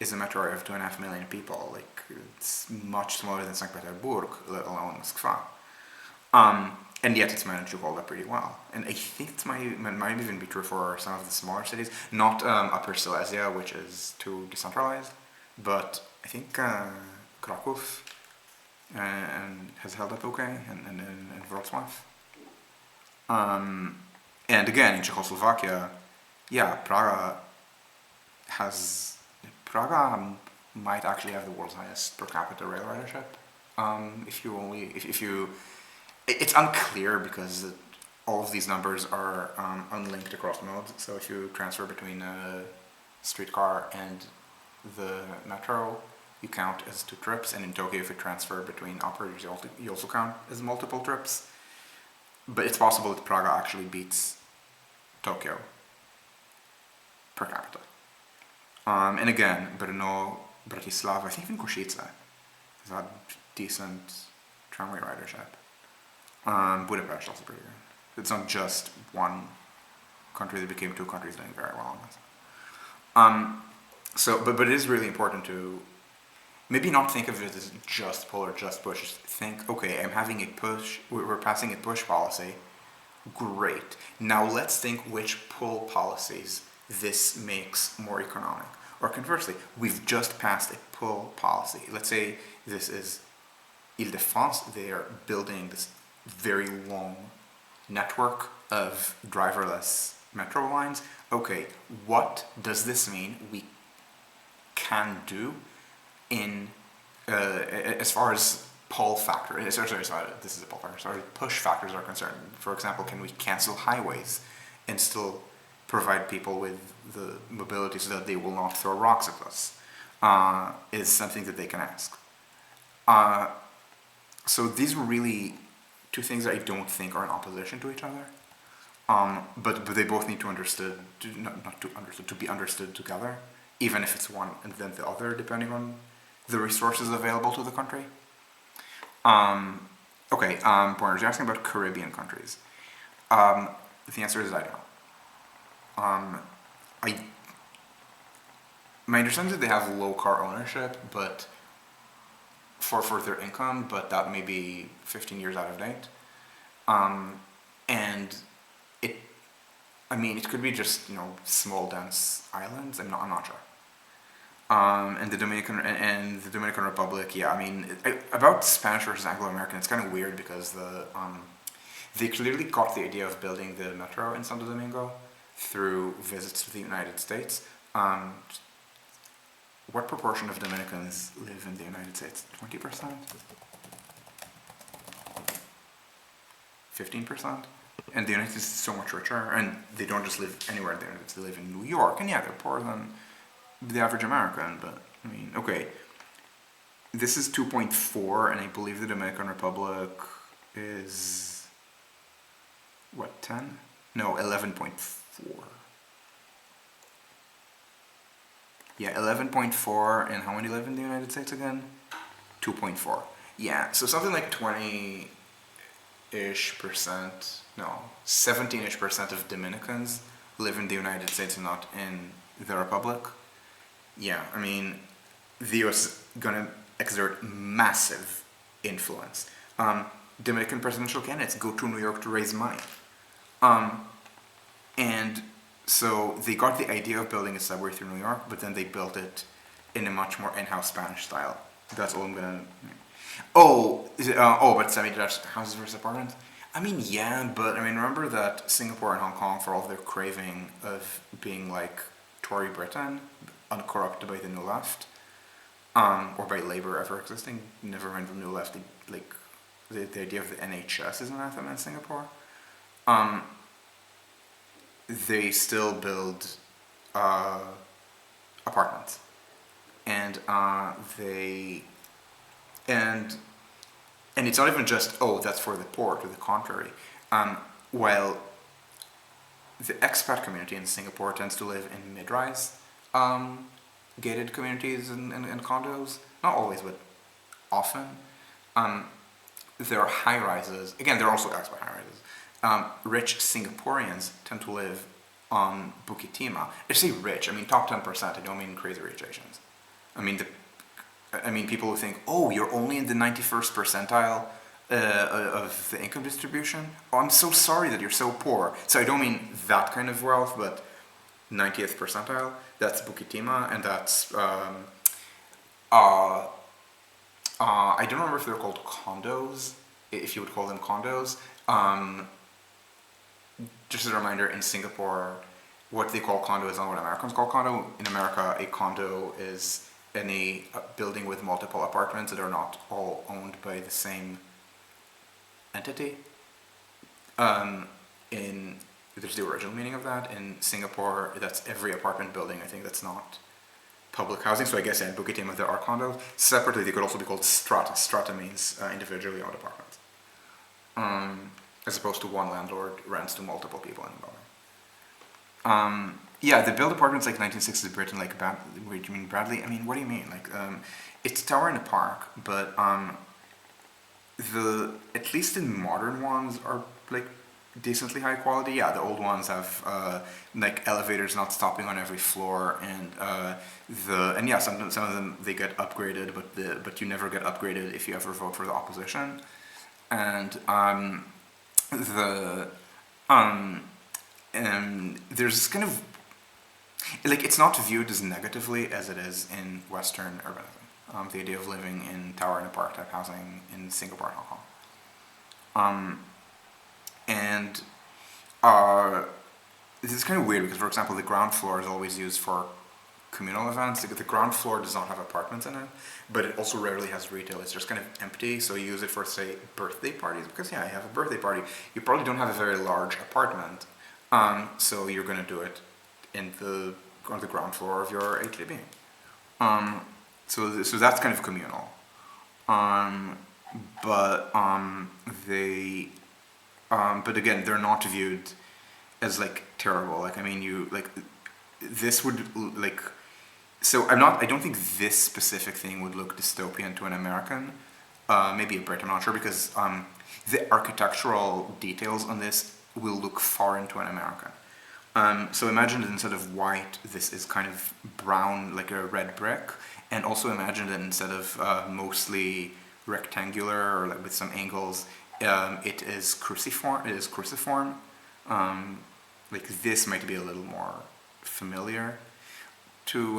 is a metro area of 2.5 million people. Like, it's much smaller than St. Petersburg, let alone Moskva. And yet it's managed to hold up pretty well. And I think it might even be true for some of the smaller cities. Not Upper Silesia, which is too decentralized, but I think Krakow has held up okay, and Wrocław. And again, in Czechoslovakia, yeah, Praga might actually have the world's highest per capita rail ridership. It's unclear because all of these numbers are unlinked across modes. So if you transfer between a streetcar and the metro, you count as 2 trips. And in Tokyo, if you transfer between operators, you also count as multiple trips. But it's possible that Praga actually beats Tokyo per capita. And again, Brno, Bratislava, I think even Košice has had decent tramway ridership. Budapest also pretty good. It's not just one country that became 2 countries doing very well on this. But it is really important to maybe not think of it as just pull or just push. Just think, okay, I'm having a push, we're passing a push policy. Great. Now let's think which pull policies this makes more economic. Or conversely, we've just passed a pull policy. Let's say this is Ile-de-France. They are building this very long network of driverless metro lines. Okay, what does this mean we can do in as far as pull factor? This is a pull factor. Sorry, push factors are concerned. For example, can we cancel highways and still provide people with the mobility so that they will not throw rocks at us? Is something that they can ask. So these were really 2 things that I don't think are in opposition to each other, but they both need to be understood together, even if it's one and then the other, depending on the resources available to the country. Pointers, you're asking about Caribbean countries. The answer is I don't. My understanding is that they have low car ownership, but for their income, but that may be 15 years out of date. And it, I mean, it could be just, small dense islands. I'm not sure. And the Dominican Republic, yeah. I mean, about Spanish versus Anglo-American, it's kind of weird because they clearly got the idea of building the metro in Santo Domingo through visits to the United States. What proportion of Dominicans live in the United States? 20%? 15%? And the United States is so much richer, and they don't just live anywhere in the United States, they live in New York, and yeah, they're poorer than the average American, but, I mean, okay. This is 2.4, and I believe the Dominican Republic is, what, 10? No, 11.4. Yeah, 11.4, and how many live in the United States again? 2.4. Yeah, so something like 20-ish percent, no, 17-ish percent of Dominicans live in the United States and not in the Republic. Yeah, I mean, the US is gonna exert massive influence. Dominican presidential candidates go to New York to raise money. And so they got the idea of building a subway through New York, but then they built it in a much more in-house Spanish style. That's all I'm gonna... but semi-detached houses versus apartments? I mean, yeah, but I mean, remember that Singapore and Hong Kong, for all their craving of being like Tory Britain, uncorrupted by the New Left, or by Labour ever existing, never mind the New Left, the idea of the NHS is anathema in Singapore. They still build apartments, and it's not even just that's for the poor. To the contrary, while the expat community in Singapore tends to live in mid-rise gated communities and condos, not always but often. There are high-rises. Again, there are also expat high-rises. Rich Singaporeans tend to live on Bukit Timah. I say rich, I mean top 10%, I don't mean crazy rich Asians. I mean people who think, you're only in the 91st percentile of the income distribution. I'm so sorry that you're so poor. So I don't mean that kind of wealth, but 90th percentile, that's Bukit Timah, and that's, I don't remember if they're called condos, if you would call them condos. Just as a reminder, in Singapore, what they call condo is not what Americans call condo. In America, a condo is any building with multiple apartments that are not all owned by the same entity. There's the original meaning of that. In Singapore, that's every apartment building, I think, that's not public housing. So I guess in Bukit Timah there are condos. Separately, they could also be called strata. Strata means individually owned apartments. As opposed to one landlord rents to multiple people in the building. Yeah, they build apartments like 1960s Britain, like, wait, you mean Bradley? I mean, what do you mean? Like, it's a tower in a park, but at least the modern ones are like decently high quality. Yeah, the old ones have like elevators not stopping on every floor, and yeah, some of them they get upgraded, but you never get upgraded if you ever vote for the opposition, and there's kind of like, it's not viewed as negatively as it is in Western urbanism. The idea of living in tower in a park type housing in Singapore and Hong Kong. This is kind of weird because, for example, the ground floor is always used for communal events. The ground floor does not have apartments in it, but it also rarely has retail. It's just kind of empty, so you use it for, say, birthday parties, because yeah, you have a birthday party. You probably don't have a very large apartment, so you're going to do it on the ground floor of your HDB. So that's kind of communal. But again, they're not viewed as like terrible. Like, I mean, this would like, so I don't think this specific thing would look dystopian to an American, maybe a Brit, I'm not sure, because the architectural details on this will look foreign to an American. So imagine that instead of white, this is kind of brown, like a red brick, And also imagine that instead of mostly rectangular or like with some angles, it is cruciform. It is cruciform. Like this might be a little more familiar to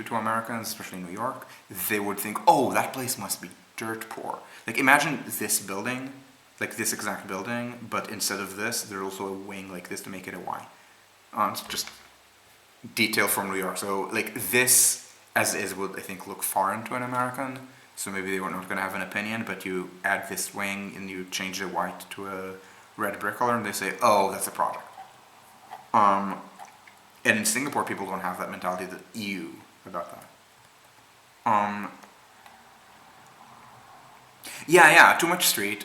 to Americans, especially New York. They would think, oh, that place must be dirt poor. Like imagine this building, like this exact building, but instead of this, there's also a wing like this to make it a Y. It's just detail from New York. So like this, as is, would I think look foreign to an American. So maybe they were not going to have an opinion, but you add this wing and you change the white to a red brick color, and they say, oh, that's a project. And in Singapore, people don't have that mentality that ew about that. Yeah, too much street.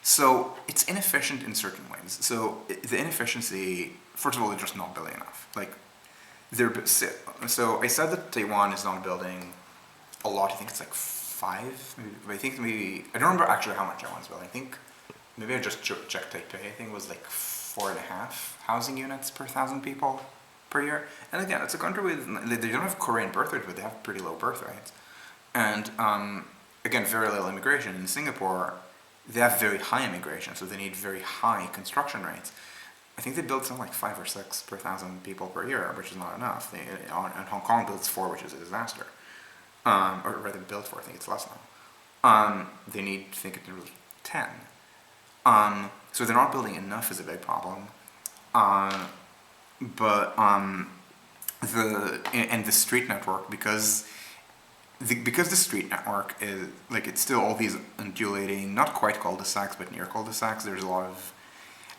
So it's inefficient in certain ways. So the inefficiency, first of all, they're just not building enough. Like so I said that Taiwan is not building a lot. I think it's like 5. Maybe, I think maybe I don't remember actually how much Taiwan's building. I think maybe I just checked Taipei. I think it was like 4.5 housing units per 1,000 people per year. And again, it's a country with they don't have Korean birth rates, but they have pretty low birth rates. And again, very little immigration. In Singapore, they have very high immigration, so they need very high construction rates. I think they build something like 5 or 6 per 1,000 people per year, which is not enough. And Hong Kong builds 4, which is a disaster. Or rather, built 4, I think it's less now. They need, I think, 10. So they're not building enough is a big problem. But the street network, because the street network is like it's still all these undulating, not quite cul-de-sacs, but near cul-de-sacs. There's a lot of,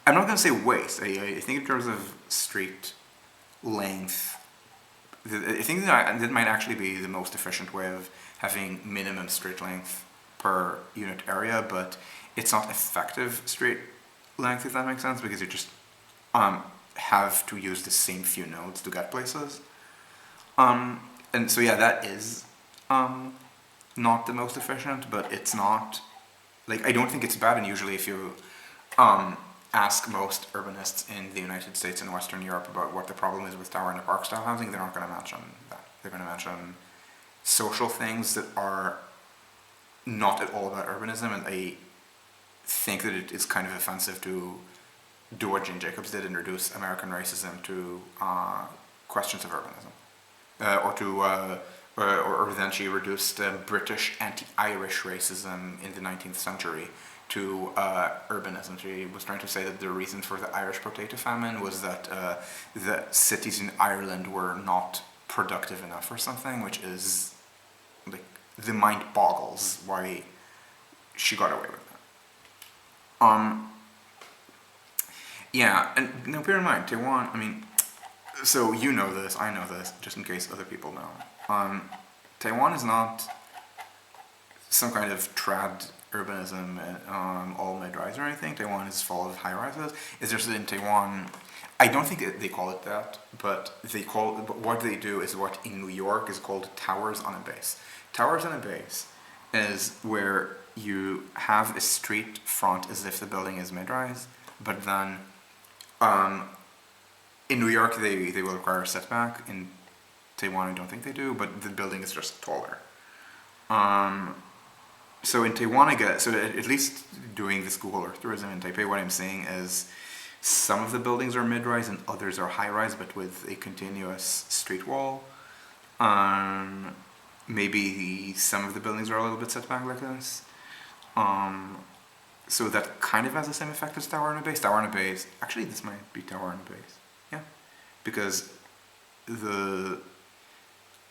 I'm not going to say waste. I think in terms of street length, I think that might actually be the most efficient way of having minimum street length per unit area, but it's not effective street length, if that makes sense, because you just have to use the same few nodes to get places. And so yeah, that is not the most efficient, but it's not, like, I don't think it's bad, and usually if you ask most urbanists in the United States and Western Europe about what the problem is with tower and park style housing, they're not going to mention that. They're going to mention social things that are not at all about urbanism, and I think that it is kind of offensive to do what Jane Jacobs did and reduce American racism to questions of urbanism, or then she reduced British anti-Irish racism in the 19th century to urbanism. She was trying to say that the reason for the Irish potato famine was that the cities in Ireland were not productive enough or something, which is, like, the mind boggles why she got away with that. Yeah, and now bear in mind, Taiwan, I mean, so you know this, I know this, just in case other people know. Taiwan is not some kind of trad urbanism, all mid-rise or anything. Taiwan is full of high-rises. It's just that in Taiwan, I don't think they call it that, but what they do is what in New York is called towers on a base. Towers on a base is where you have a street front as if the building is mid-rise, but then in New York they will require a setback. In Taiwan I don't think they do, but the building is just taller. So in Taiwan I guess, so at least doing this Google Earth tourism in Taipei, what I'm saying is some of the buildings are mid-rise and others are high-rise, but with a continuous street wall. Maybe some of the buildings are a little bit set back like this. So that kind of has the same effect as tower on a base. Tower on a base, actually this might be tower on a base, yeah. Because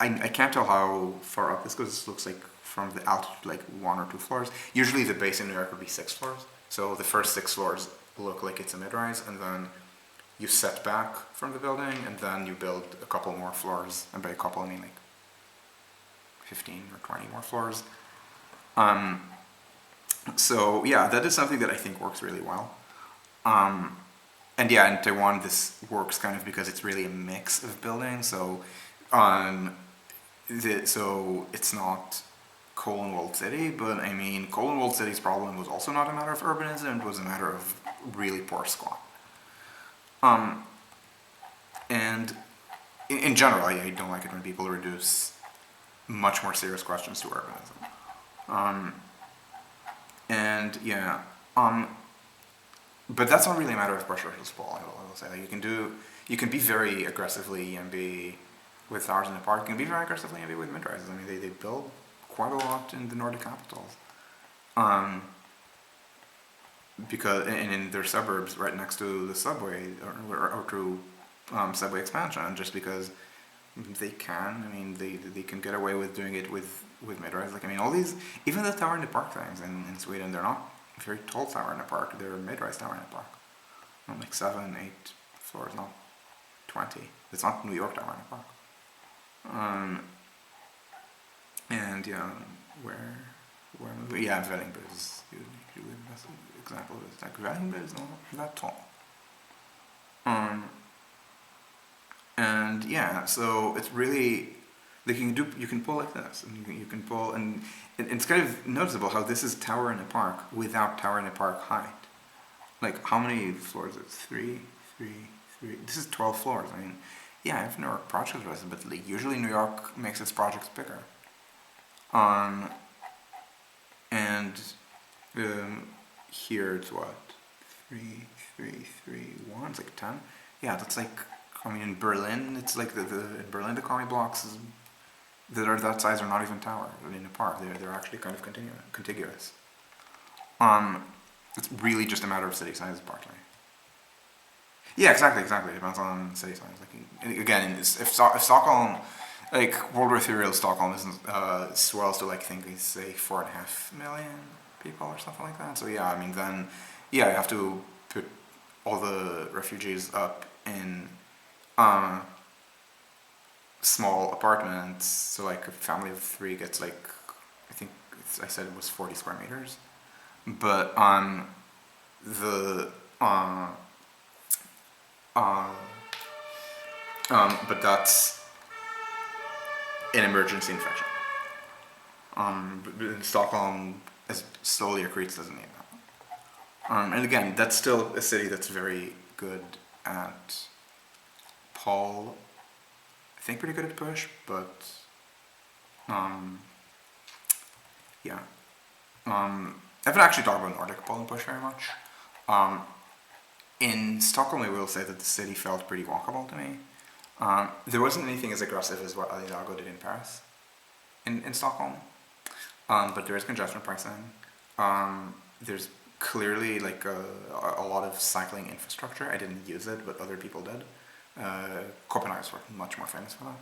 I can't tell how far up this goes. This looks like from the altitude like 1 or 2 floors. Usually the base in New York would be 6 floors. So the first 6 floors look like it's a mid-rise, and then you set back from the building, and then you build a couple more floors, and by a couple I mean like 15 or 20 more floors. So yeah, that is something that I think works really well. And yeah, in Taiwan this works kind of because it's really a mix of buildings. So so it's not coal and walled city, but I mean, coal and walled city's problem was also not a matter of urbanism, it was a matter of really poor squat. And in general, I don't like it when people reduce much more serious questions to urbanism. Um, and yeah, but that's not really a matter of brush versus ball. I will say, like, you can be very aggressively EMB with towers in the park. You can be very aggressively EMB with mid-rises. I mean, they build quite a lot in the Nordic capitals. Um, because and in their suburbs, right next to the subway or to subway expansion, just because they can. I mean, they can get away with doing it with mid-rise. Like, I mean, all these, even the tower in the park things in Sweden, they're not very tall tower in the park. They're mid-rise tower in the park. Not like 7, 8 floors, not 20. It's not New York tower in the park. And yeah, yeah, Vällingby is usually the best example of this. Like, Vällingby is not that tall. And yeah, so it's really, like, you can pull like this, and you can pull, and it's kind of noticeable how this is tower in a park without tower in a park height. Like, how many floors is it? Three. This is 12 floors. I mean, yeah, I have New York projects, but like, usually New York makes its projects bigger. And here it's what? 1. It's like 10. Yeah, that's like, I mean, in Berlin, it's like in Berlin, the economy blocks that are that size are not even tower in a park. They're actually kind of contiguous. It's really just a matter of city size, partly. Yeah, exactly. It depends on city size. Like, again, if Stockholm, like, World War III Stockholm isn't swells to, like, I think they say 4.5 million people or something like that. So yeah, I mean, then yeah, you have to put all the refugees up in small apartments. So like a family of 3 gets, like, I think I said it was 40 square meters, but on the but that's an emergency infection. But in Stockholm, as slowly accretes, doesn't need that. And again, that's still a city that's very good at Paul. I think pretty good at push, but yeah. I haven't actually talked about Nordic Paul and push very much. In Stockholm, I will say that the city felt pretty walkable to me. There wasn't anything as aggressive as what Aliago did in Paris, in Stockholm. But there is congestion pricing. There's clearly, like, a lot of cycling infrastructure. I didn't use it, but other people did. Copenhagen is much more famous for that.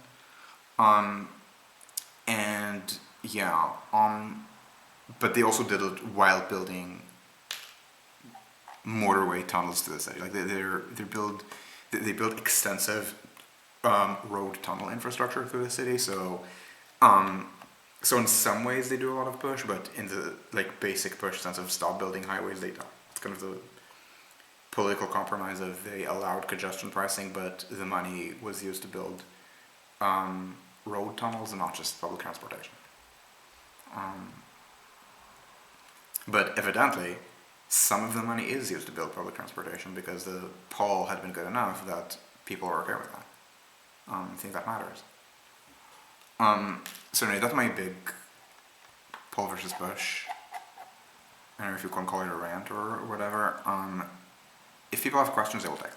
And yeah, but they also did it while building motorway tunnels to the city. Like, they build extensive road tunnel infrastructure through the city. So so in some ways they do a lot of push, but in the, like, basic push sense of stop building highways, they don't. It's kind of the political compromise of they allowed congestion pricing, but the money was used to build road tunnels and not just public transportation. But evidently, some of the money is used to build public transportation because the poll had been good enough that people are okay with that. I think that matters. So anyway, that's my big Paul versus Bush. I don't know if you can call it a rant or whatever. If people have questions, I will take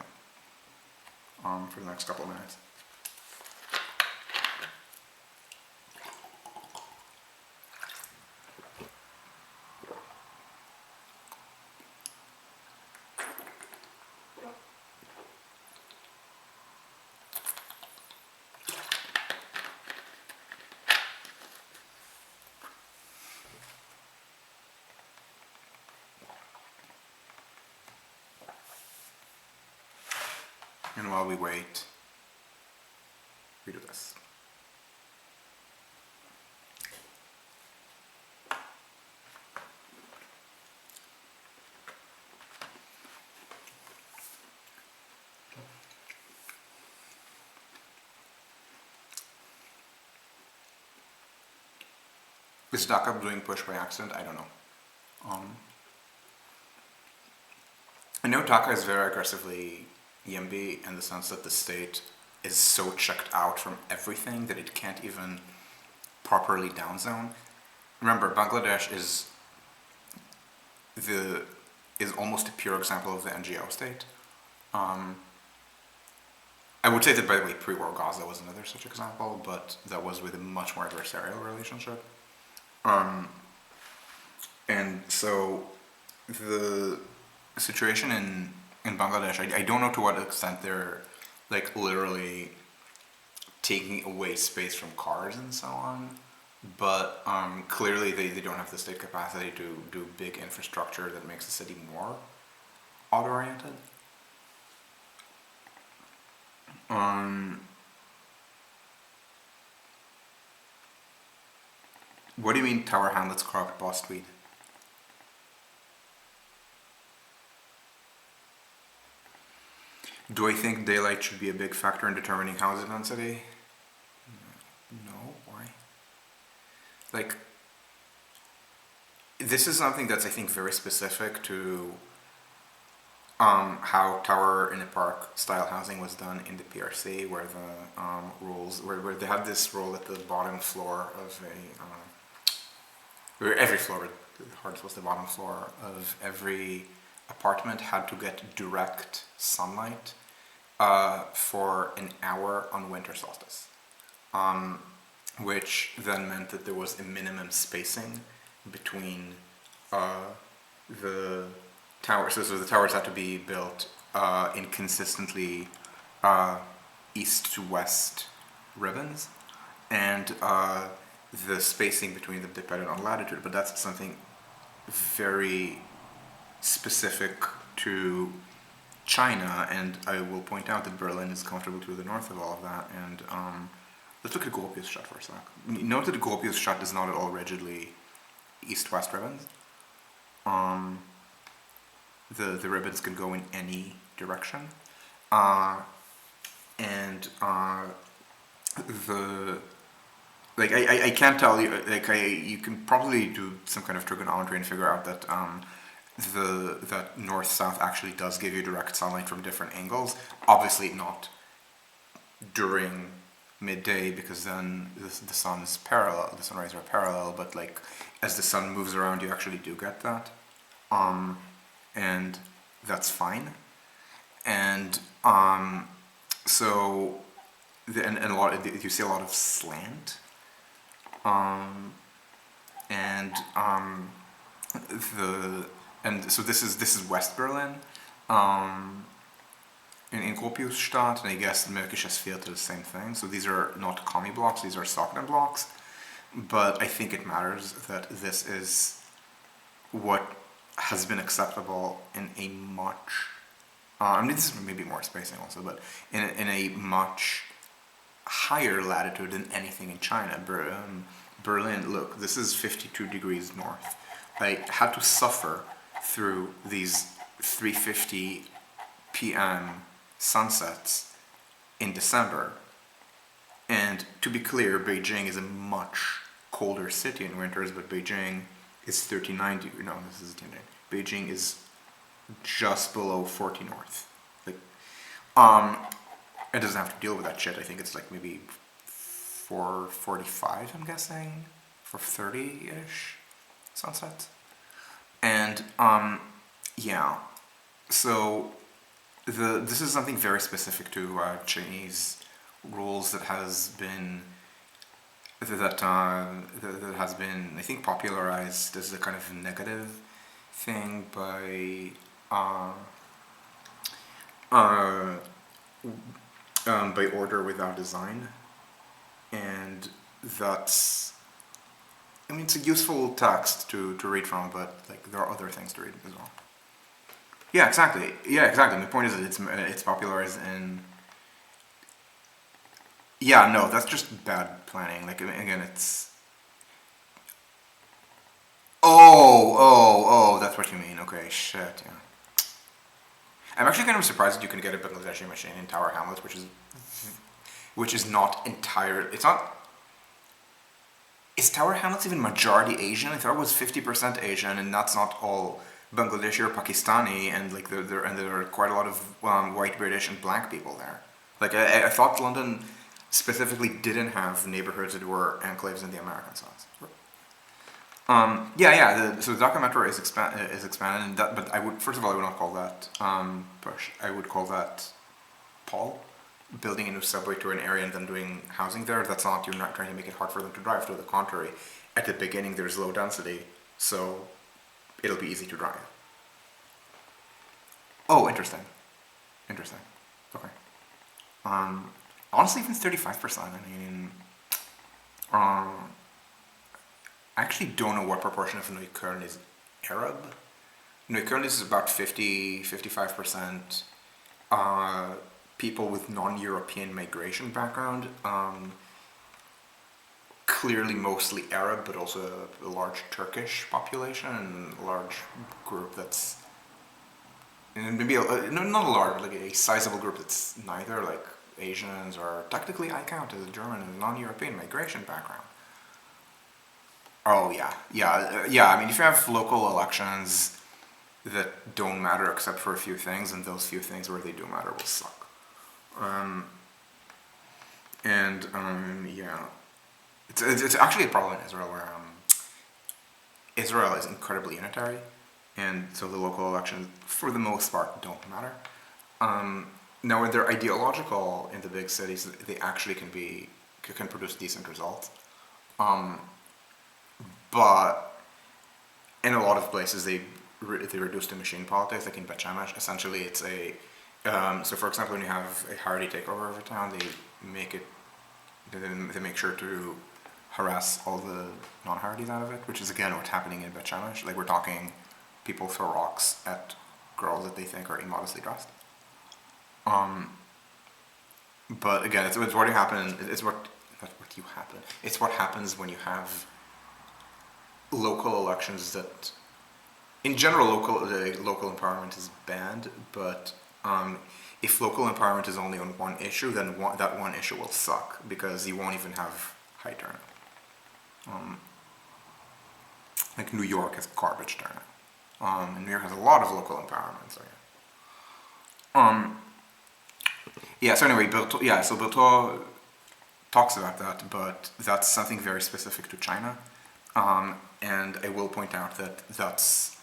them for the next couple of minutes. And while we wait, we do this. Is Dhaka doing push by accident? I don't know. I know Dhaka is very aggressively YIMBY in the sense that the state is so checked out from everything that it can't even properly downzone. Remember, Bangladesh the is almost a pure example of the NGO state. Um, I would say that, by the way, pre-war Gaza was another such example, but that was with a much more adversarial relationship. Um, and so the situation in Bangladesh, I don't know to what extent they're like literally taking away space from cars and so on, but clearly they don't have the state capacity to do big infrastructure that makes the city more auto-oriented. Um, what do you mean Tower Hamlets cropped boss tweet? Do I think daylight should be a big factor in determining housing density? No, why? Like, this is something that's, I think, very specific to how tower in a park style housing was done in the PRC, where the rules, where they had this rule at the bottom floor of where every floor, the hardest was the bottom floor of every apartment had to get direct sunlight for an hour on winter solstice, which then meant that there was a minimum spacing between the towers. So the towers had to be built in consistently east to west ribbons, and the spacing between them depended on latitude. But that's something very specific to China, and I will point out that Berlin is comfortable to the north of all of that. And let's look at Gropiusstadt for a sec. Note that Gropiusstadt is not at all rigidly east-west ribbons. The ribbons can go in any direction, and the like I can't tell you, like you can probably do some kind of trigonometry and figure out that that north-south actually does give you direct sunlight from different angles. Obviously not during midday, because then the sun is parallel, the sun rays are parallel, but like as the sun moves around you actually do get that. And that's fine. And so and a lot of, you see a lot of slant. And so this is West Berlin. In Gropiusstadt, and I guess Märkisches Viertel, the same thing. So these are not commie blocks, these are Stockton blocks. But I think it matters that this is what has been acceptable in a much, I mean, this is maybe more spacing also, but in a much higher latitude than anything in China. Berlin, look, this is 52 degrees north. I had to suffer through these 3:50 p.m. sunsets in December. And to be clear, Beijing is a much colder city in winters, but Beijing is 39 degrees. No, this is 10. Beijing is just below 40 north. Like, it doesn't have to deal with that shit. I think it's like maybe 4:45, I'm guessing, for 30-ish sunsets. And yeah, so this is something very specific to Chinese rules that has been that has been, I think, popularized as a kind of negative thing by order without design, and that's, I mean, it's a useful text to read from, but like there are other things to read as well. Yeah, exactly. Yeah, exactly. And the point is that it's popularized in. Yeah, no, that's just bad planning. Like, again, it's. Oh, that's what you mean. Okay, shit, yeah. I'm actually kind of surprised that you can get a Bangladeshi machine in Tower Hamlets, which is not entire. It's not. Is Tower Hamlets even majority Asian? I thought it was 50% Asian, and that's not all Bangladeshi or Pakistani, and like there are quite a lot of white, British, and black people there. Like I thought London specifically didn't have neighborhoods that were enclaves in the American sense. So the Dhaka Metro is expanded, and that, but I would first of all I would not call that push. I would call that Paul building a new subway to an area and then doing housing there. That's not you're not trying to make it hard for them to drive. To the contrary, at the beginning there's low density, so it'll be easy to drive. Oh, interesting. Interesting. Okay. Honestly, even 35%. I mean, I actually don't know what proportion of Neukölln is Arab. Neukölln is about 55% people with non-European migration background. Clearly mostly Arab, but also a large Turkish population and a large group that's and maybe not a large, like a sizable group that's neither, like Asians or technically I count as a German and non-European migration background. Oh yeah. I mean, if you have local elections that don't matter except for a few things, and those few things where they do matter will suck. Yeah, it's actually a problem in Israel where Israel is incredibly unitary, and so the local elections, for the most part, don't matter. Now, when they're ideological in the big cities, they actually can produce decent results. But in a lot of places, they reduce to machine politics, like in Bet Shemesh. Essentially, it's so for example, when you have a Haredi takeover of a town, they make sure to harass all the non-Haredis out of it, which is again what's happening in Bet Shemesh. Like we're talking, people throw rocks at girls that they think are immodestly dressed. But again, it's what you happen. It's what happens when you have local elections that, in general, the local empowerment is banned. But if local empowerment is only on one issue, then that one issue will suck because you won't even have high turnout. Like New York has garbage turnout. And New York has a lot of local empowerment. So yeah. So anyway, Bertot talks about that, but that's something very specific to China. And I will point out that that's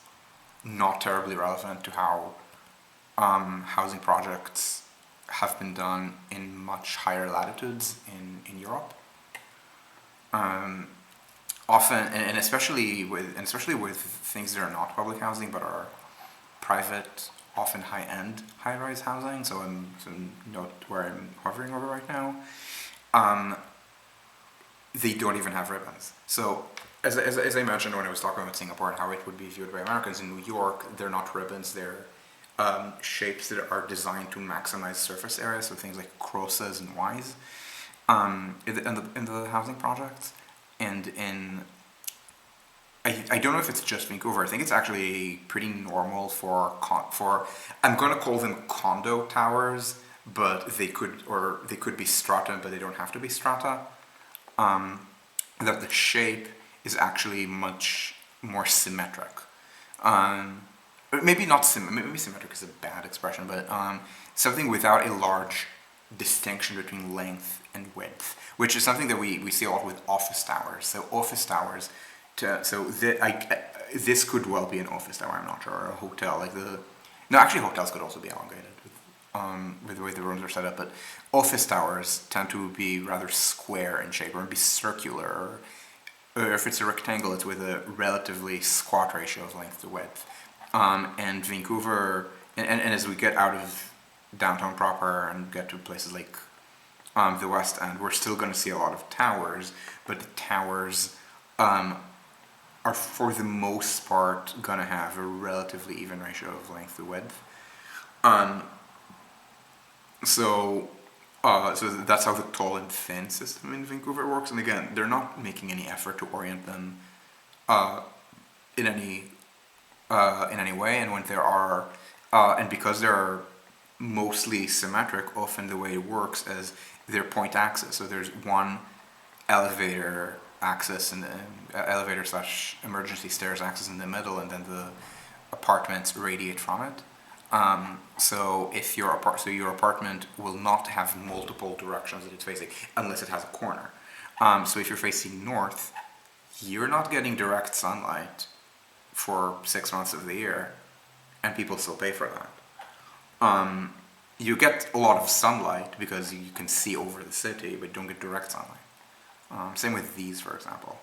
not terribly relevant to how housing projects have been done in much higher latitudes in Europe. Often, and especially with things that are not public housing but are private, often high-end high-rise housing. So note where I'm hovering over right now. They don't even have ribbons. So as I mentioned when I was talking about Singapore and how it would be viewed by Americans, in New York, they're not ribbons, they're shapes that are designed to maximize surface area, so things like crosses and Ys in the housing projects. And I don't know if it's just Vancouver. I think it's actually pretty normal for I'm going to call them condo towers, but they could be strata, but they don't have to be strata. That the shape is actually much more symmetric. Maybe not maybe symmetric is a bad expression, but something without a large distinction between length and width, which is something that we see a lot with office towers. So office towers, this could well be an office tower. I'm not sure, or a hotel actually hotels could also be elongated with the way the rooms are set up, but office towers tend to be rather square in shape or be circular, or if it's a rectangle, it's with a relatively squat ratio of length to width. And Vancouver, and as we get out of downtown proper and get to places like the West End, we're still going to see a lot of towers, but the towers are for the most part going to have a relatively even ratio of length to width. So that's how the tall and thin system in Vancouver works. And again, they're not making any effort to orient them in any way. And when there are, and because they're mostly symmetric, often the way it works is they're point axis. So there's one elevator axis and elevator/emergency stairs axis in the middle, and then the apartments radiate from it. So if your apartment will not have multiple directions that it's facing unless it has a corner. So if you're facing north, you're not getting direct sunlight for 6 months of the year, and people still pay for that. You get a lot of sunlight because you can see over the city, but you don't get direct sunlight. Same with these, for example.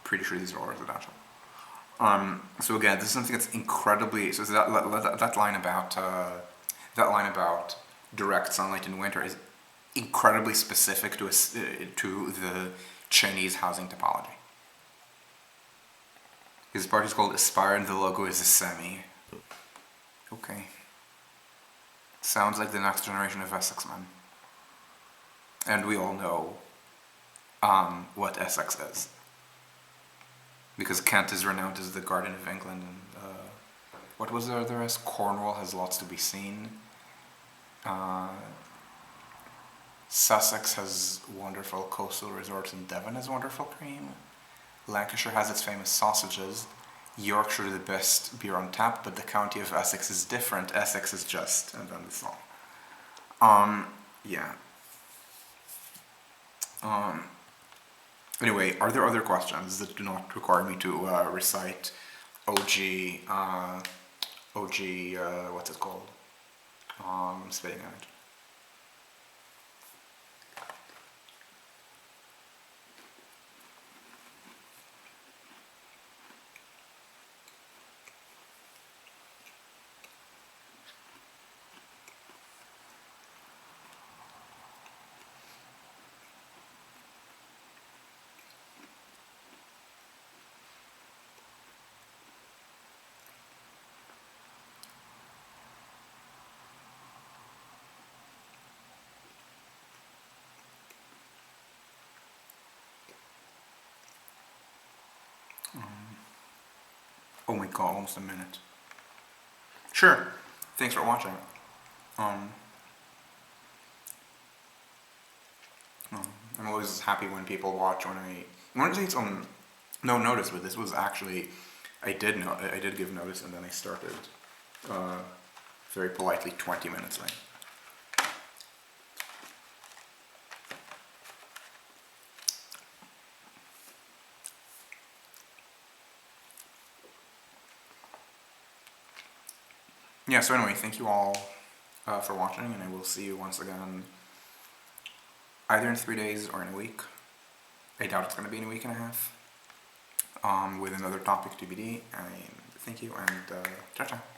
Pretty sure these are all residential. So again, this is something that's incredibly. So that line about direct sunlight in winter is incredibly specific to the Chinese housing topology. His party is called Aspire, and the logo is a semi. Okay. Sounds like the next generation of Essex men. And we all know what Essex is. Because Kent is renowned as the Garden of England, and what was the rest? Cornwall has lots to be seen. Sussex has wonderful coastal resorts, and Devon has wonderful cream. Lancashire has its famous sausages. Yorkshire the best beer on tap, but the county of Essex is different. Essex is just, and then the song. Yeah. Anyway, are there other questions that do not require me to recite OG, what's it called? Spitting on it. Oh my god, almost a minute. Sure. Thanks for watching. I'm always happy when people watch when I wouldn't say it's on no notice, but this was actually I did give notice, and then I started very politely 20 minutes late. Yeah, so anyway, thank you all for watching, and I will see you once again either in 3 days or in a week. I doubt it's going to be in a week and a half, with another topic TBD. And thank you, and ciao ciao.